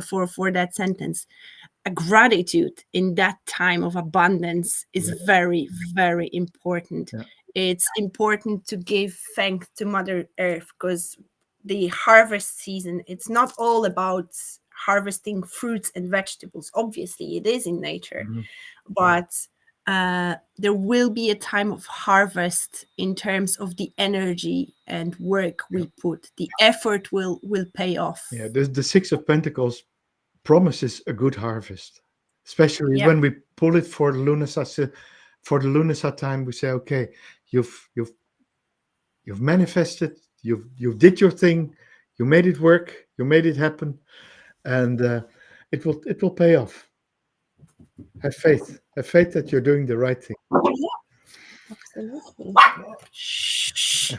for that sentence. A gratitude in that time of abundance is very, very important. Yeah, It's important to give thanks to Mother Earth because the harvest season, it's not all about harvesting fruits and vegetables. Obviously, it is in nature, mhm. but there will be a time of harvest in terms of the energy and work we put. The effort will pay off. Yeah. The Six of Pentacles promises a good harvest, especially Yeah. when we pull it for the Lunasa time. We say, okay, you've manifested, you did your thing, you made it work, you made it happen, and it will pay off. Have faith. Have faith that you're doing the right thing. Yeah, absolutely. Shh.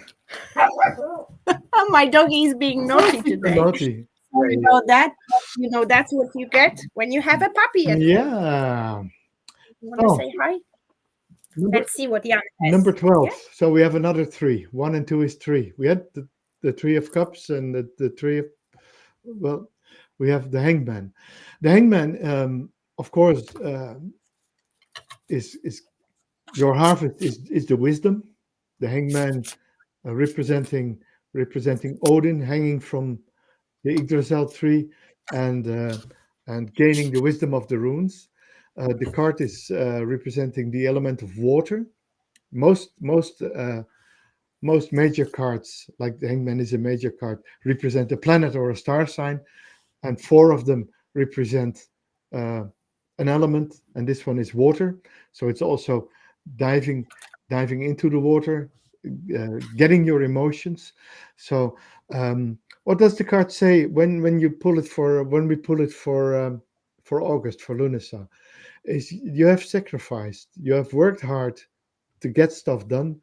My doggy is being naughty today. Naughty. So you know that. You know that's what you get when you have a puppy at home. Yeah. You want to So say hi? number Let's see what Jan number has. 12. Yeah. So we have another three. 1 and 2 is 3. We had the Three of Cups and the Three of, well, we have the Hangman. The Hangman, of course, is your harvest is the wisdom. The Hangman representing Odin, hanging from the Yggdrasil tree, and gaining the wisdom of the runes. The card is representing the element of water. Most major cards, like the Hangman is a major card, represent a planet or a star sign, and 4 of them represent uh, an element, and this one is water. So it's also diving into the water, getting your emotions. So what does the card say when you pull it for when we pull it for August, for Lunasa? Is you have sacrificed, you have worked hard to get stuff done,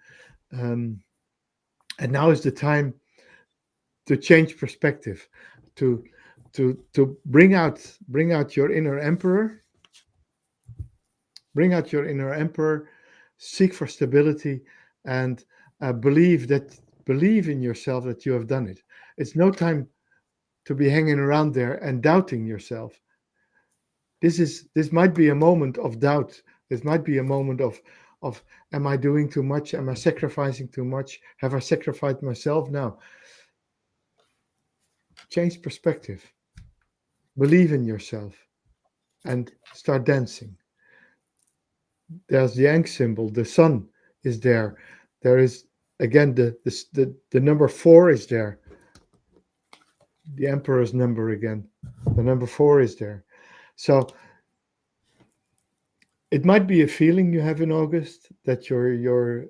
um, and now is the time to change perspective, to bring out your inner emperor, seek for stability, and believe in yourself that you have done it. It's no time to be hanging around there and doubting yourself. This might be a moment of doubt. This might be a moment of am I doing too much? Am I sacrificing too much? Have I sacrificed myself? Now change perspective, believe in yourself, and start dancing. There's the Ankh symbol. The sun is there. There is again the number 4 is there. The emperor's number again. The number 4 is there. So It might be a feeling you have in August that you're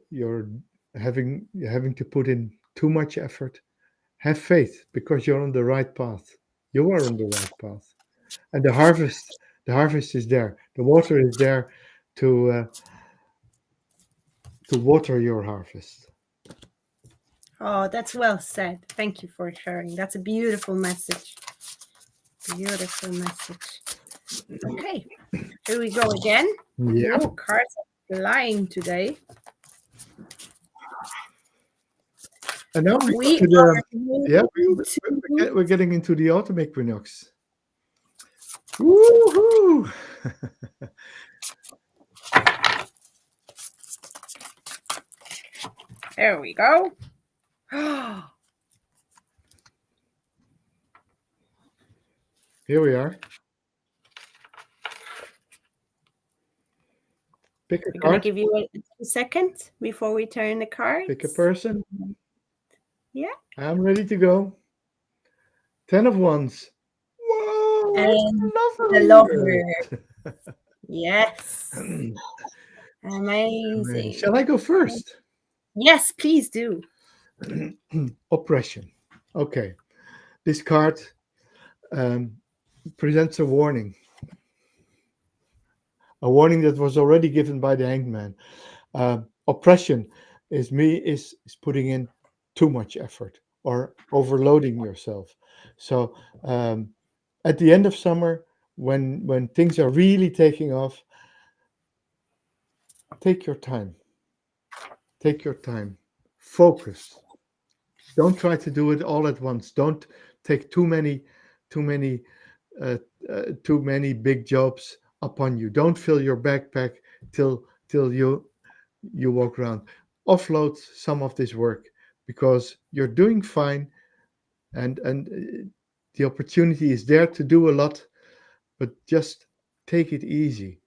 having to put in too much effort. Have faith because you're on the right path. You are on the right path, and the harvest is there. The water is there to uh, to water your harvest. Oh, that's well said. Thank you for sharing. That's a beautiful message. Beautiful message. Okay, here we go again. Yeah. Oh, cards are flying today. And now we go We to are the yeah. moving to. We're getting into the autumn equinox. Woohoo! There we go. Here we are. Pick a We're gonna card. give you a second before we turn the cards. Pick a person. Yeah. I'm ready to go. 10 of Wands. Whoa! And the Lover. lover. Yes. Amazing. Shall I go first? Yes, please do. Oppression. Okay. This card presents a warning. A warning that was already given by the Hanged Man. Oppression is putting in too much effort or overloading yourself. So at the end of summer, when things are really taking off, take your time. Take your time. Focus. Don't try to do it all at once. Don't take too many too many big jobs upon you. Don't fill your backpack till you walk around. Offload some of this work because you're doing fine, and the opportunity is there to do a lot, but just take it easy.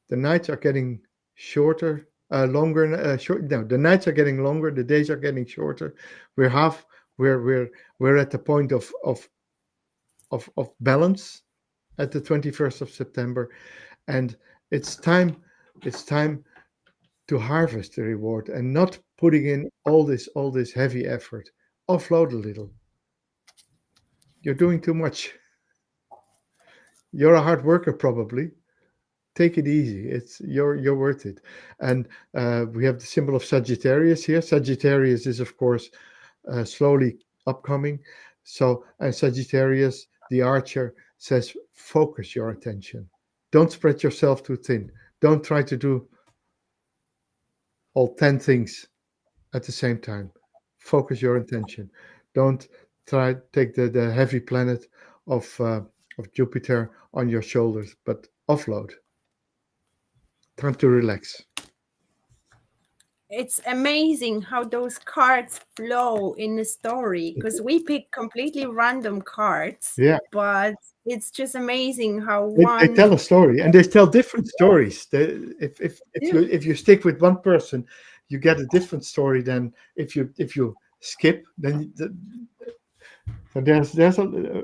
The nights are getting shorter, longer. Short. No, the nights are getting longer. The days are getting shorter. We're half. We're at the point of balance at the 21st of September, and it's time. It's time to harvest the reward and not putting in all this heavy effort. Offload a little. You're doing too much. You're a hard worker, probably. Take it easy. You're worth it. And we have the symbol of Sagittarius here. Sagittarius is, of course, slowly upcoming. So, and Sagittarius, the archer, says, focus your attention. Don't spread yourself too thin. Don't try to do all 10 things at the same time. Focus your attention. Don't try take the heavy planet of Jupiter on your shoulders, but offload. Time to relax. It's amazing how those cards flow in the story because we pick completely random cards, Yeah, but it's just amazing how they one tell a story, and they tell different stories. If you stick with one person, you get a different story than if you skip. Then so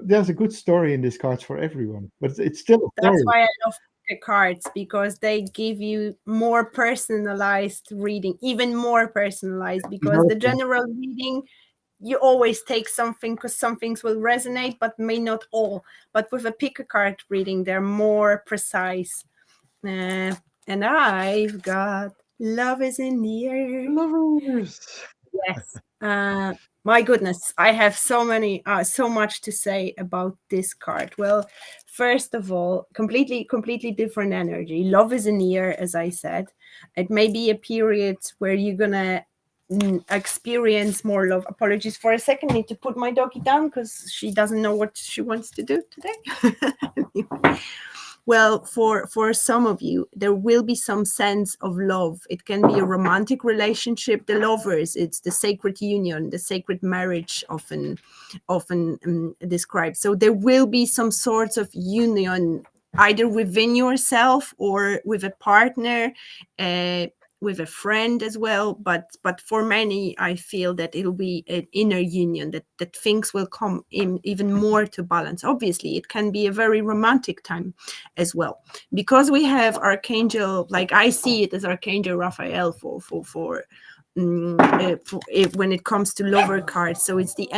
there's a good story in these cards for everyone, but it's still a that's story. why I love the cards because they give you more personalized reading, even more personalized because the Okay. general reading you always take something because some things will resonate but may not all, but with a pick a card reading they're more precise. And I've got love is in the air. Lovers. Yes. My goodness, I have so much to say about this card. Well, first of all, completely different energy. Love is in the air, as I said. It may be a period where you're gonna experience more love. Apologies for a second. Need to put my doggy down because she doesn't know what she wants to do today. Well, for some of you, there will be some sense of love. It can be a romantic relationship, the lovers. It's the sacred union, the sacred marriage, often described. So there will be some sorts of union, either within yourself or with a partner. with a friend as well, but for many I feel that it'll be an inner union, that things will come in even more to balance. Obviously it can be a very romantic time as well, because we have Archangel, like I see it as Archangel Raphael when it comes to lover cards. So it's the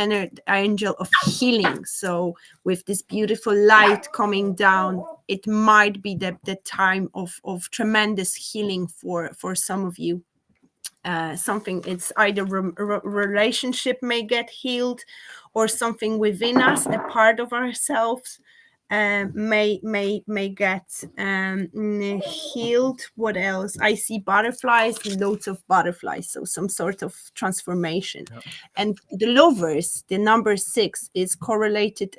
angel of healing. So with this beautiful light coming down, it might be the time of tremendous healing for some of you. Something, it's either relationship may get healed, or something within us, a part of ourselves may get healed. What else? I see butterflies, loads of butterflies, so some sort of transformation. Yeah. And the lovers, the number 6 is correlated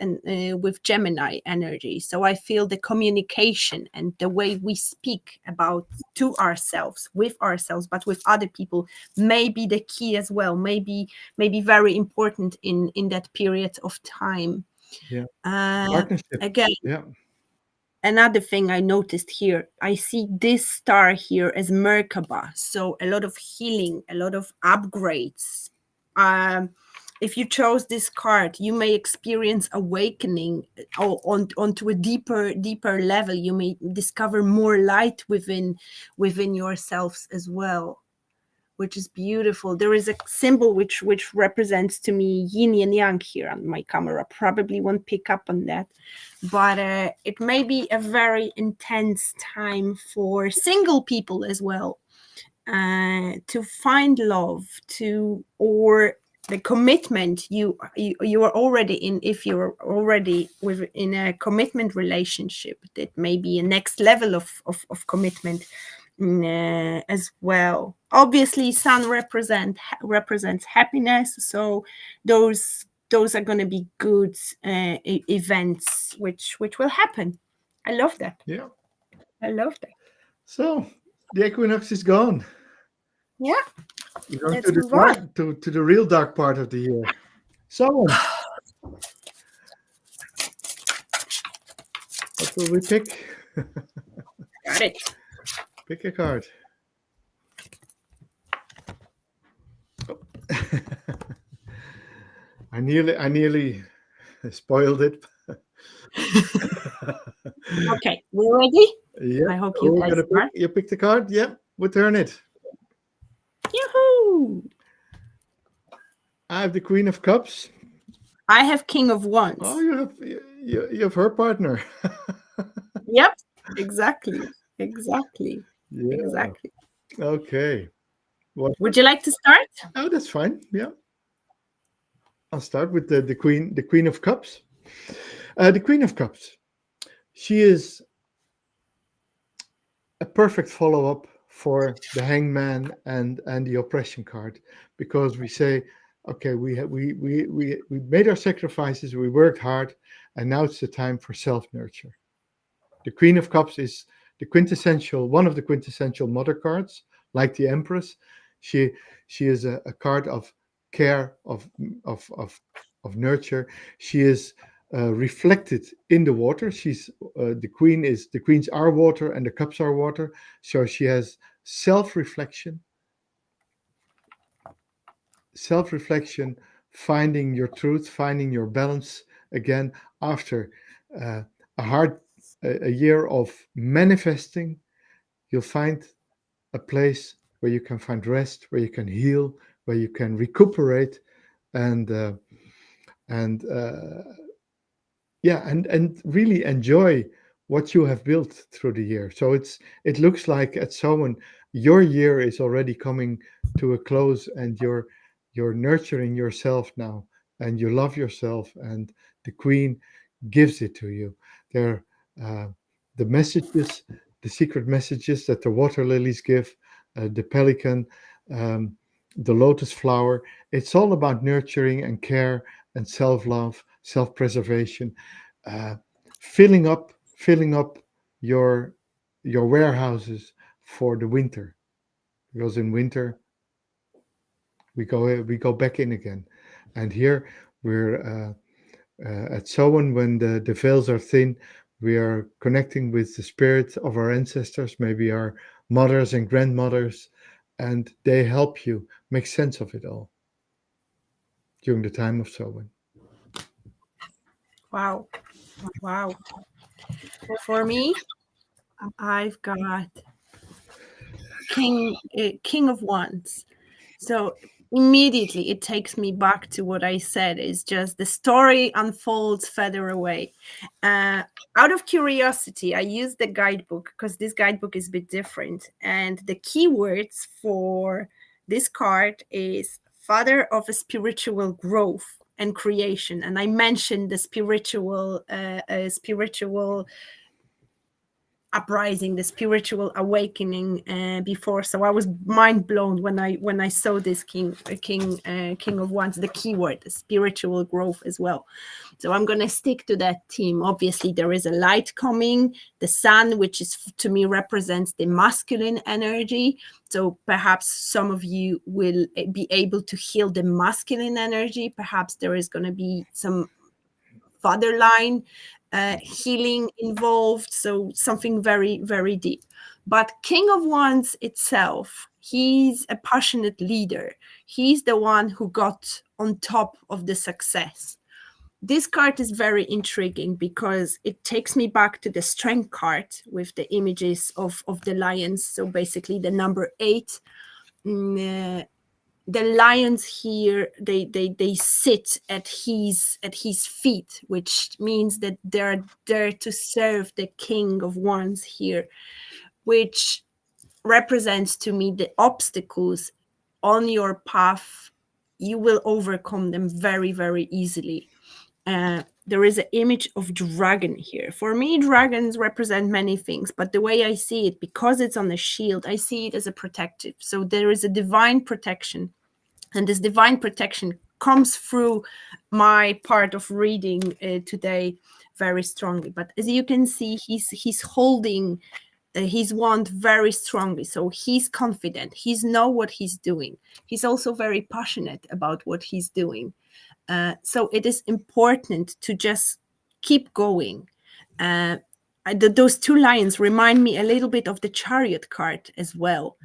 with Gemini energy. So I feel the communication and the way we speak about to ourselves, with ourselves, but with other people, may be the key as well, maybe very important in that period of time. Yeah. Partnership. Again, Yeah. another thing I noticed here, I see this star here as Merkaba. So a lot of healing, a lot of upgrades. If you chose this card, you may experience awakening onto a deeper level. You may discover more light within yourselves as well, which is beautiful. There is a symbol which represents to me yin and yang here on my camera. Probably won't pick up on that, but it may be a very intense time for single people as well, to find love, or the commitment you are already in. If you're already in a commitment relationship, that may be a next level of commitment as well. Obviously sun represents happiness, so those are going to be good events which will happen. I love that. Yeah. I love that. So the equinox is gone. Yeah, We're going let's to the move on. dark, to the real dark part of the year. So what will we pick? Got it. Pick a card. Oh. I nearly spoiled it. Okay, we're ready. Yeah. I hope you guys are. You pick the card. Yeah. We'll turn it. Yoo-hoo! I have the Queen of Cups. I have King of Wands. Oh, you have her partner. Yep, exactly. Yeah. Exactly. Okay. What? Would you like to start? Oh, that's fine. Yeah. I'll start with the Queen of Cups. The Queen of Cups. She is a perfect follow-up for the Hangman and the Oppression card, because we say, okay, we made our sacrifices, we worked hard, and now it's the time for self-nurture. The Queen of Cups is one of the quintessential mother cards, like the Empress. She is a card of care, of nurture. She is reflected in the water. She's the queens are water, and the cups are water. So she has self-reflection, finding your truth, finding your balance again after a year of manifesting. You'll find a place where you can find rest, where you can heal, where you can recuperate, and really enjoy what you have built through the year. So it looks like at someone your year is already coming to a close, and you're nurturing yourself now, and you love yourself, and the Queen gives it to you. They're the messages, the secret messages that the water lilies give, the pelican, the lotus flower. It's all about nurturing and care and self-love, self-preservation, uh, filling up your warehouses for the winter, because in winter we go back in again. And here we're at Samhain, when the veils are thin, we are connecting with the spirit of our ancestors, maybe our mothers and grandmothers, and they help you make sense of it all during the time of sowing. Wow. Wow. For me, I've got King of Wands. So immediately it takes me back to what I said. Is just the story unfolds further away. Uh, Out of curiosity, I used the guidebook because this guidebook is a bit different, and the keywords for this card is Father of a spiritual growth and creation. And I mentioned the spiritual uprising, the spiritual awakening before. So I was mind blown when I saw this king of wands, the keyword, the spiritual growth as well. So I'm going to stick to that theme. Obviously there is a light coming, the sun, which is to me represents the masculine energy. So perhaps some of you will be able to heal the masculine energy. Perhaps there is going to be some father line healing involved, so something very, very deep. But King of Wands itself, he's a passionate leader. He's the one who got on top of the success. This card is very intriguing because it takes me back to the strength card with the images of the lions. So basically the number 8. The lions here, they sit at his feet, which means that they're there to serve the King of Wands here, which represents to me the obstacles on your path. You will overcome them very, very easily. There is an image of dragon here. For me, dragons represent many things, but the way I see it, because it's on the shield, I see it as a protective. So there is a divine protection, and this divine protection comes through my part of reading today very strongly. But as you can see, he's holding his wand very strongly, so he's confident. He's know what he's doing. He's also very passionate about what he's doing. So it is important to just keep going. Those two lions remind me a little bit of the chariot card as well,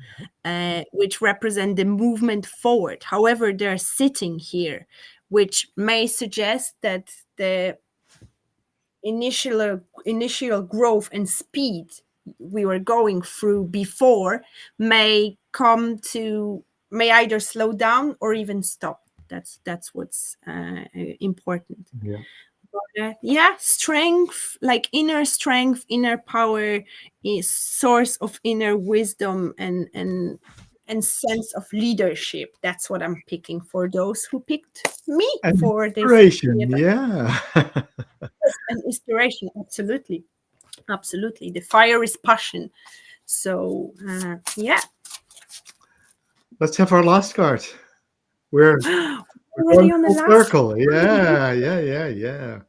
which represent the movement forward. However, they're sitting here, which may suggest that the initial growth and speed we were going through before may either slow down or even stop. That's what's important. Yeah. Strength, like inner strength, inner power, is source of inner wisdom and sense of leadership. That's what I'm picking for those who picked me And for this. inspiration, yeah. And inspiration, absolutely. Absolutely. The fire is passion. So yeah. Let's have our last card. We're Already going on the full last. circle. Yeah.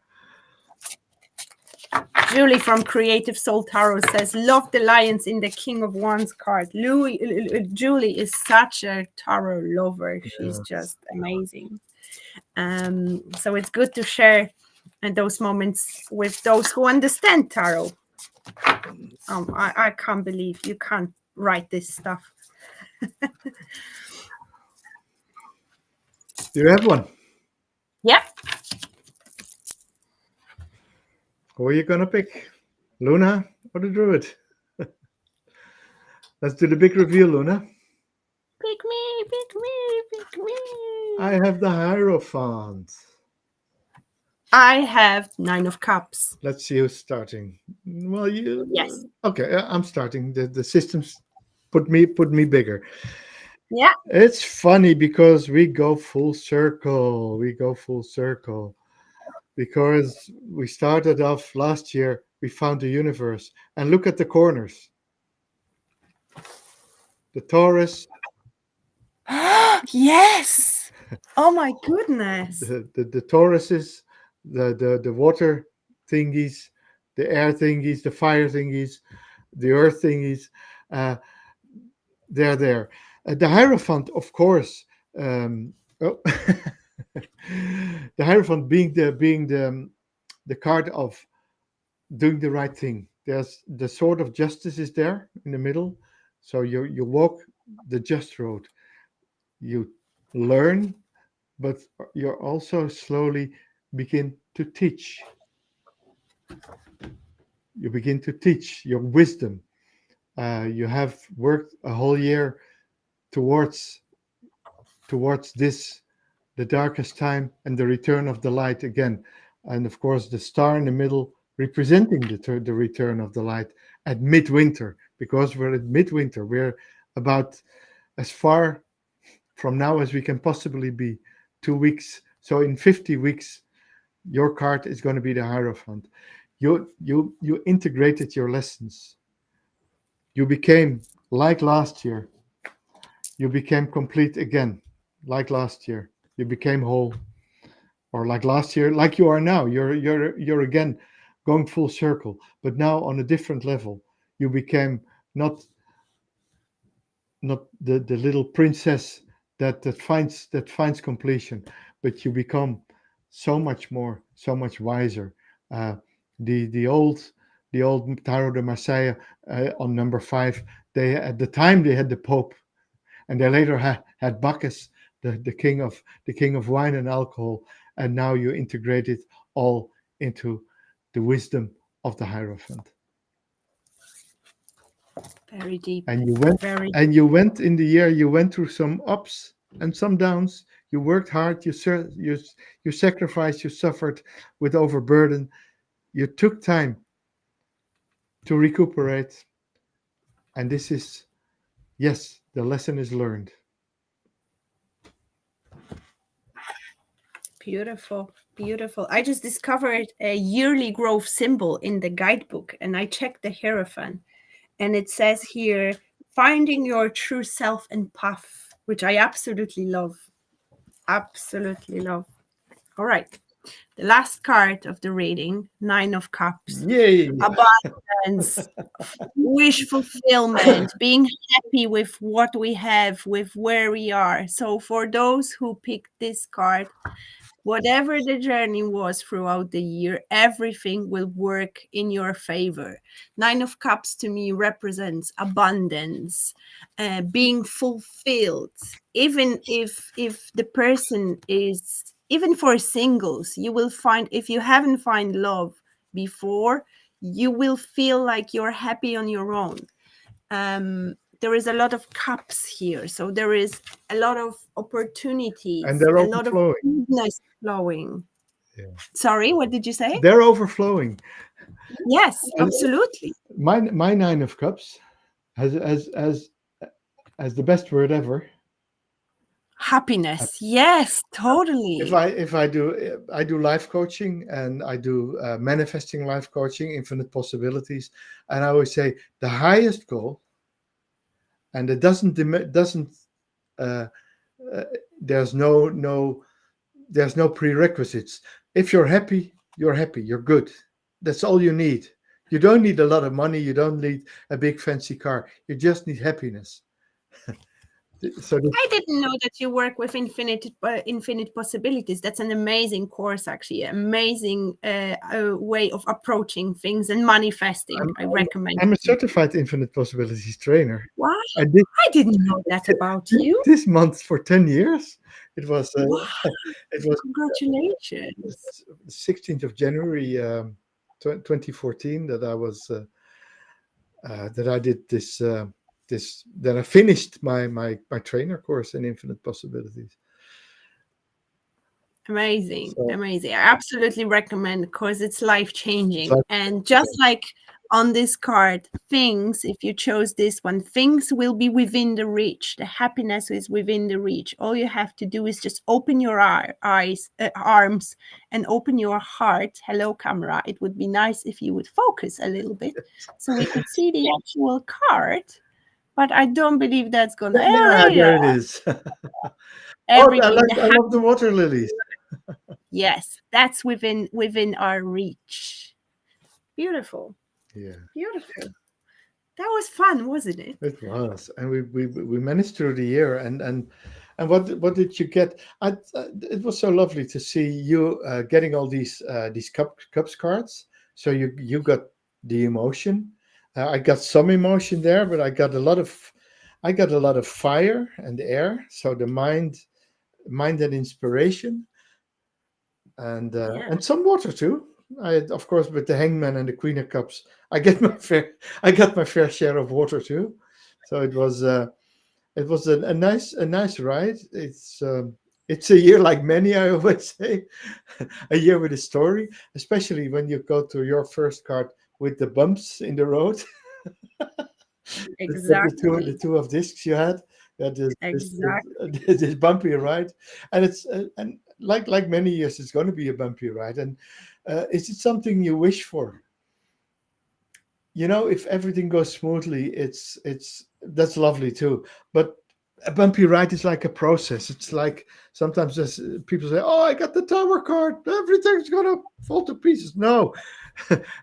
Julie from Creative Soul Tarot says, love the lions in the King of Wands card. Julie is such a tarot lover. She's just amazing. So it's good to share those moments with those who understand tarot. I can't believe you can't write this stuff. Do you have one? Yep. Who are you going to pick? Luna or the Druid? Let's do the big reveal, Luna. Pick me, pick me, pick me. I have the Hierophant. I have 9 of Cups. Let's see who's starting. Well, you. Yes. Okay, I'm starting. The systems put me bigger. Yeah. It's funny because we go full circle. Because we started off last year. We found the universe, and look at the corners. The Taurus. Yes. Oh my goodness. The Tauruses, the water thingies, the air thingies, the fire thingies, the earth thingies. They're there. The Hierophant, of course. Oh, the Hierophant being the card of doing the right thing. There's the sword of justice is there in the middle, so you walk the just road. You learn, but you also slowly begin to teach. You begin to teach your wisdom. You have worked a whole year towards this, the darkest time, and the return of the light again. And of course, the star in the middle representing the return of the light at midwinter, because we're at midwinter. We're about as far from now as we can possibly be, 2 weeks. So in 50 weeks, your card is going to be the Hierophant. You integrated your lessons. You became like last year. You became complete again, like last year. You became whole, or like last year, like you are now. You're again going full circle, but now on a different level. You became not the little princess that finds completion, but you become so much more, so much wiser. Uh, the old Tarot de Marseille, on number 5. They at the time they had the Pope, and they later had Bacchus, the king of wine and alcohol, and now you integrate it all into the wisdom of the Hierophant. Very deep. And you went Very. and you went in the year, you went through some ups and some downs. You worked hard, you sacrificed, you suffered with overburden. You took time to recuperate, and this is, yes, the lesson is learned. Beautiful, beautiful. I just discovered a yearly growth symbol in the guidebook, and I checked the Hierophant, and it says here, finding your true self and path, which I absolutely love. Absolutely love. All right. The last card of the reading, 9 of Cups. Yay. Abundance, wish fulfillment, being happy with what we have, with where we are. So for those who picked this card, whatever the journey was throughout the year, everything will work in your favor. 9 of Cups to me represents abundance, being fulfilled. Even if the person is, even for singles, you will find, if you haven't found love before, you will feel like you're happy on your own. There is a lot of cups here, so there is a lot of opportunities, And they're a lot of overflowing. business flowing. Yeah. Sorry, what did you say? They're overflowing. Yes, And absolutely. my 9 of Cups has as the best word ever. Happiness. Yes, If totally. I do life coaching, and I do manifesting life coaching, infinite possibilities, and I always say the highest goal, and it doesn't uh, uh, there's no prerequisites. If you're happy, you're good. That's all you need. You don't need a lot of money. You don't need a big fancy car. You just need happiness. So I didn't know that you work with infinite possibilities. That's an amazing course, actually. Amazing way of approaching things and manifesting. I recommend. I'm a certified infinite possibilities trainer. Wow, I did I didn't know that about you. this month for 10 years. It was Wow, it was congratulations. 16th of January 2014 that I was that I did that I finished my trainer course in infinite possibilities. Amazing, So, amazing. I absolutely recommend, because it's life changing. so And just like on this card, things, if you chose this one, things will be within the reach. The happiness is within the reach. All you have to do is just open your arms, and open your heart. Hello, camera. It would be nice if you would focus a little bit so we could see the actual card. But I don't believe that's gonna. there it is. Everything. I love the water lilies. Yes, that's within our reach. Beautiful, Yeah, beautiful. That was fun, wasn't it? it was, and we managed through the year. And what did you get? It was so lovely to see you getting all these cups cards. So you got the emotion. I got some emotion there, but I got a lot of I got a lot of fire and air, so the mind and inspiration, Yeah, and some water too. Of course, with the Hangman and the Queen of Cups, I get my fair I got my fair share of water too. So it was a nice ride. It's a year like many, I always say, a year with a story, especially when you go to your first card with the bumps in the road. The exactly. two of discs you had, Exactly. this bumpy ride, and it's and like many years, it's going to be a bumpy ride. And is it something you wish for? You know, if everything goes smoothly, it's that's lovely too. But a bumpy ride is like a process. It's like sometimes people say, "Oh, I got the tower card. Everything's gonna fall to pieces." No,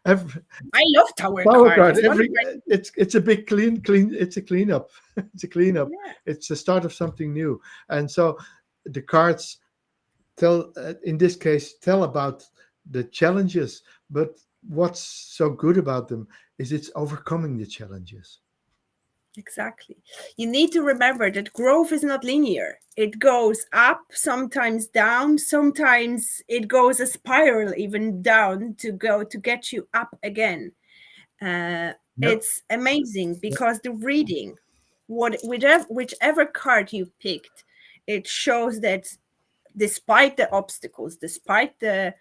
every, I love tower power card. card. It's one of Every my it's a big clean. It's a cleanup. It's a cleanup. yeah, It's the start of something new. And so the cards tell, in this case, tell about the challenges. But what's so good about them is it's overcoming the challenges. exactly. You need to remember that growth is not linear. It goes up, sometimes down, sometimes it goes a spiral even down to go to get you up again. Uh, Yep. it's amazing because the reading, whichever card you picked, it shows that despite the obstacles, despite the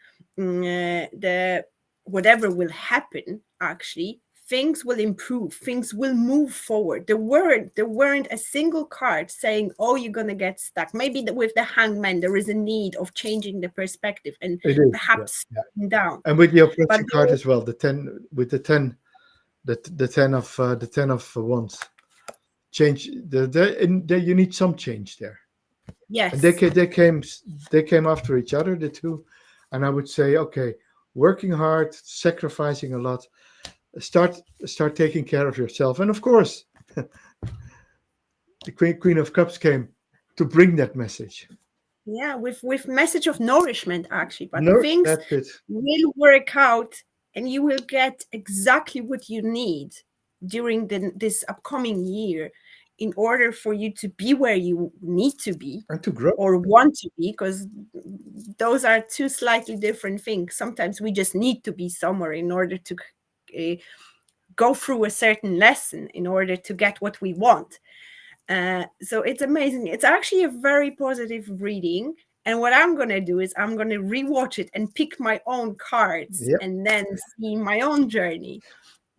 whatever will happen, actually things will improve, things will move forward. There weren't a single card saying, oh, you're going to get stuck. Maybe with the Hangman there is a need of changing the perspective and It is. Yeah. perhaps Yeah. slowing down. And with the But oppression card as well, the 10 with the 10 of wands. Change you need some change there. And yes, they came after each other, the two. And I would say, okay, working hard, sacrificing a lot, start taking care of yourself. And of course, the Queen of Cups came to bring that message. yeah, with message of nourishment actually, but No, things that's it. will work out and you will get exactly what you need during this upcoming year in order for you to be where you need to be And to grow. or want to be, because those are two slightly different things. Sometimes we just need to be somewhere in order to uh, go through a certain lesson in order to get what we want. So it's amazing. It's actually a very positive reading. And what I'm going to do is I'm going to rewatch it and pick my own cards Yep. and then see my own journey.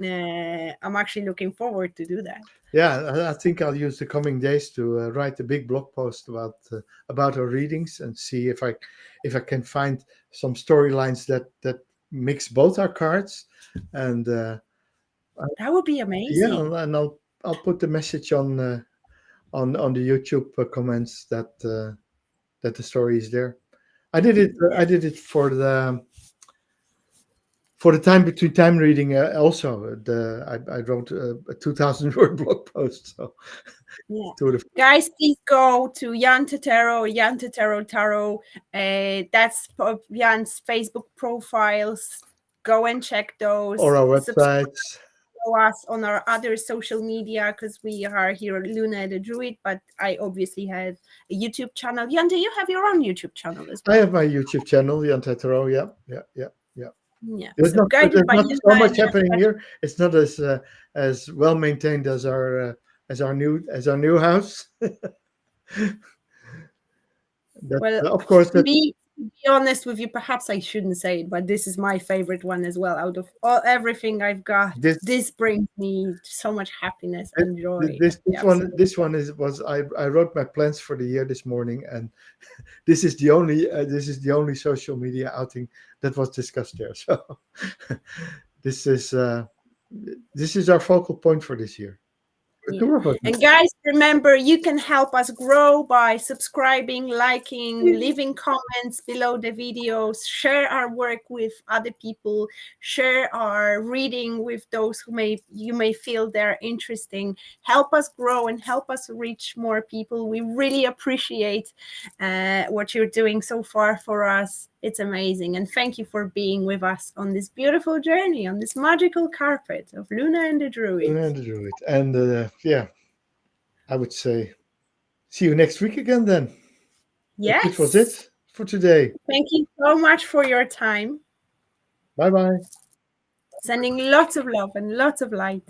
I'm actually looking forward to do that. Yeah, I think I'll use the coming days to write a big blog post about our readings and see if I can find some storylines that mix both our cards, and That would be yeah, amazing. and I'll put the message on the YouTube comments that the story is there. I did it. I Yes. did it for the time between time reading. Also, I wrote a 2,000 word blog post. So Yeah. to the Guys, please go to Jan Tetero, Jan Tetero Tarot. That's Jan's Facebook profiles. Go and check those. or our Subscribe websites. to us on our other social media because we are here at Luna the Druid, but I obviously have a YouTube channel. Jan, do you have your own YouTube channel as I well? have my YouTube channel, Jan Tetero. Yeah, yeah, yeah, yeah. Yeah. So guided There's by not so Luna much and happening here. It's not as well maintained as our new house. That well, of course that to be honest with you, perhaps I shouldn't say it, but this is my favorite one as well. Out of everything I've got, this this brings me so much happiness and joy. Absolutely. this one is was I wrote my plans for the year this morning, and this is the only social media outing that was discussed there. So this is uh, this is our focal point for this year. The Yeah. two of us. And guys, remember, you can help us grow by subscribing, liking, leaving comments below the videos, share our work with other people, share our reading with those who you may feel they're interesting. Help us grow and help us reach more people. We really appreciate what you're doing so far for us. It's amazing. And thank you for being with us on this beautiful journey, on this magical carpet of Luna and the Druid. And the Druid. And yeah, I would say see you next week again then. This was Yes. it for today. Thank you so much for your time. Bye bye. Sending lots of love and lots of light.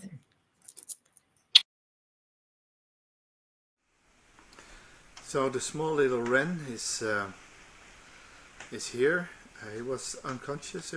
So the small little wren is here. He was unconscious